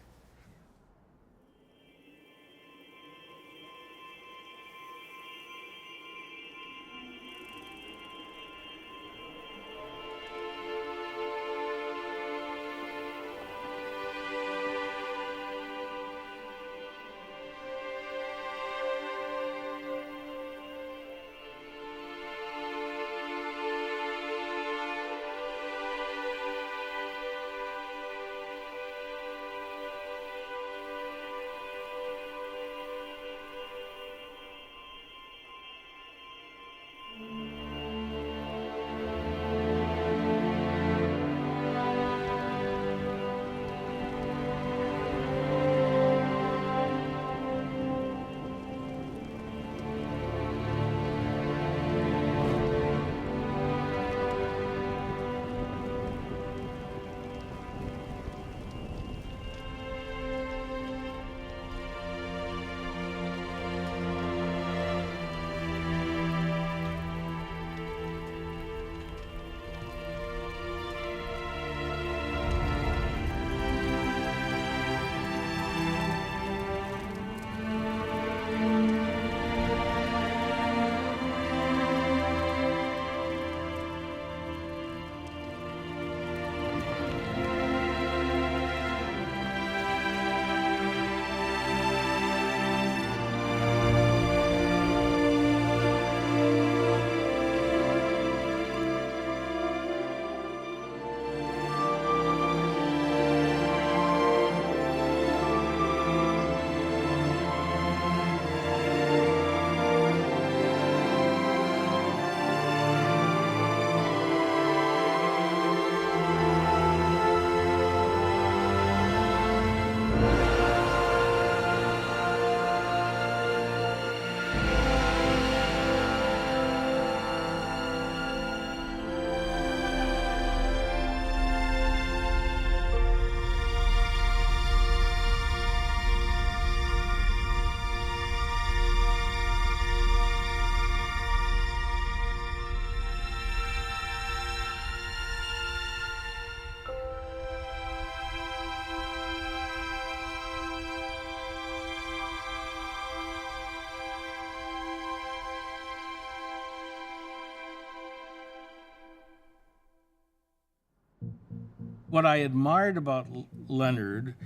What I admired about Leonard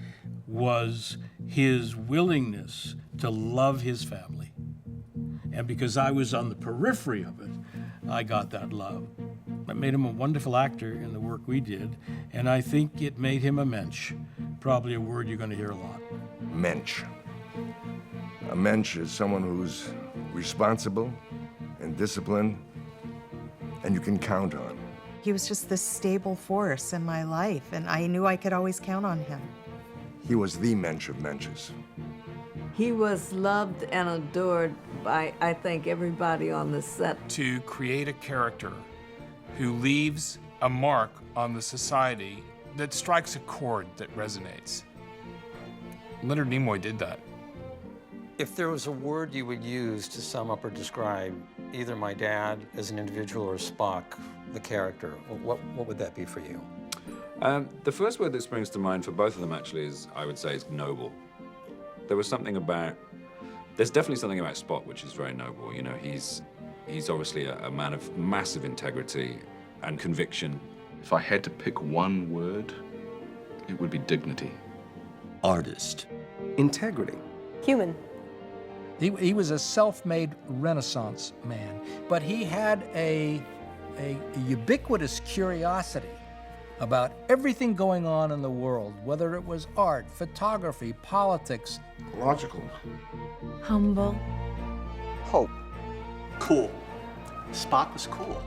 was his willingness to love his family. And because I was on the periphery of it, I got that love. It made him a wonderful actor in the work we did, and I think it made him a mensch, probably a word you're going to hear a lot. Mensch. A mensch is someone who's responsible and disciplined, and you can count on. He was just this stable force in my life, and I knew I could always count on him. He was the mensch of mensches. He was loved and adored by, I think, everybody on the set. To create a character who leaves a mark on the society that strikes a chord that resonates. Leonard Nimoy did that. If there was a word you would use to sum up or describe either my dad as an individual or Spock, the character, what would that be for you? The first word that springs to mind for both of them, actually, I would say, is noble. There was something about, there's definitely something about Spock which is very noble. You know, he's obviously a man of massive integrity and conviction. If I had to pick one word, it would be dignity. Artist. Integrity. Human. He was a self-made Renaissance man, but he had a ubiquitous curiosity about everything going on in the world, whether it was art, photography, politics. Logical. Humble. Hope. Cool. Spock was cool.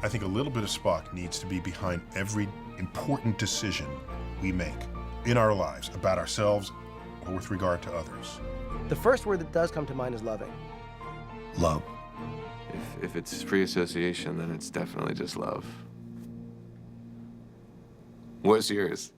I think a little bit of Spock needs to be behind every important decision we make in our lives, about ourselves or with regard to others. The first word that does come to mind is loving. Love. If it's free association, then it's definitely just love. What's yours?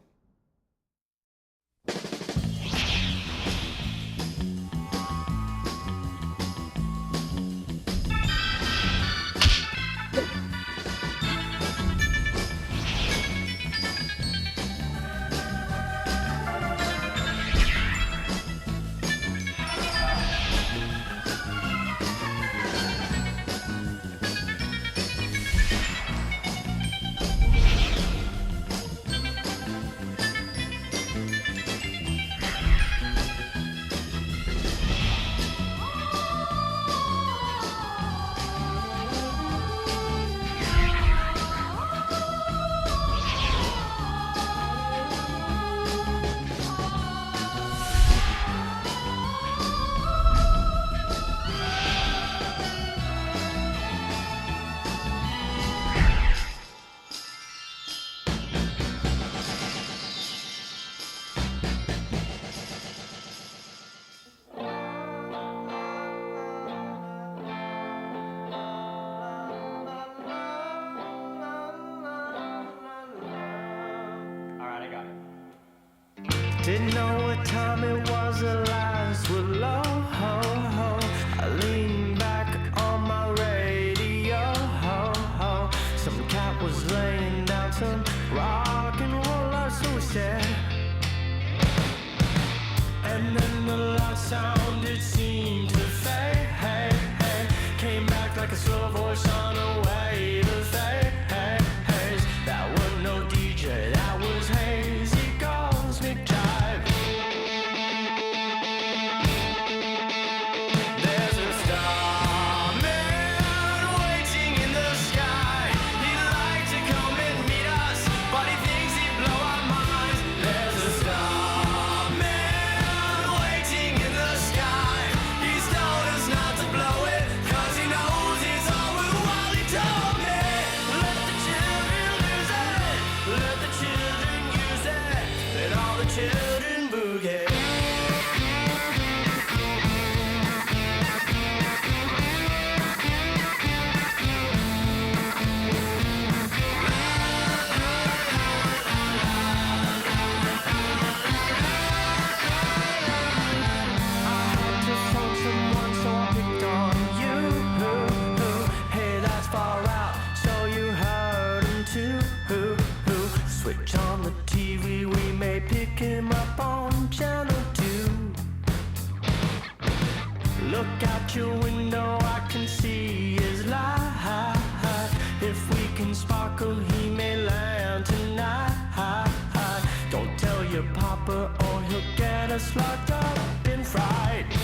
Didn't know what time it was, the lights were low. I leaned back on my radio. Some cat was laying down some rock and roll, so we said. And then the loud sound, it seemed to fade. Came back like a slow voice on a way to fade. That was no DJ, that was hazy cosmic jive. There's a starman waiting in the sky. He'd like to come and meet us, but he thinks he'd blow our minds. There's a starman waiting in the sky. He's told us not to blow it, 'cause he knows it's all worthwhile. He told me, let the children lose it, let the children use it, let all the children boogie. To phone someone, so I picked on you. Hey, that's far out, so you heard him too. Switch on the TV, we may pick him up on channel 2. Look out your window, I can see his light. If we can sparkle, he may land tonight. your papa or he'll get us locked up and fried.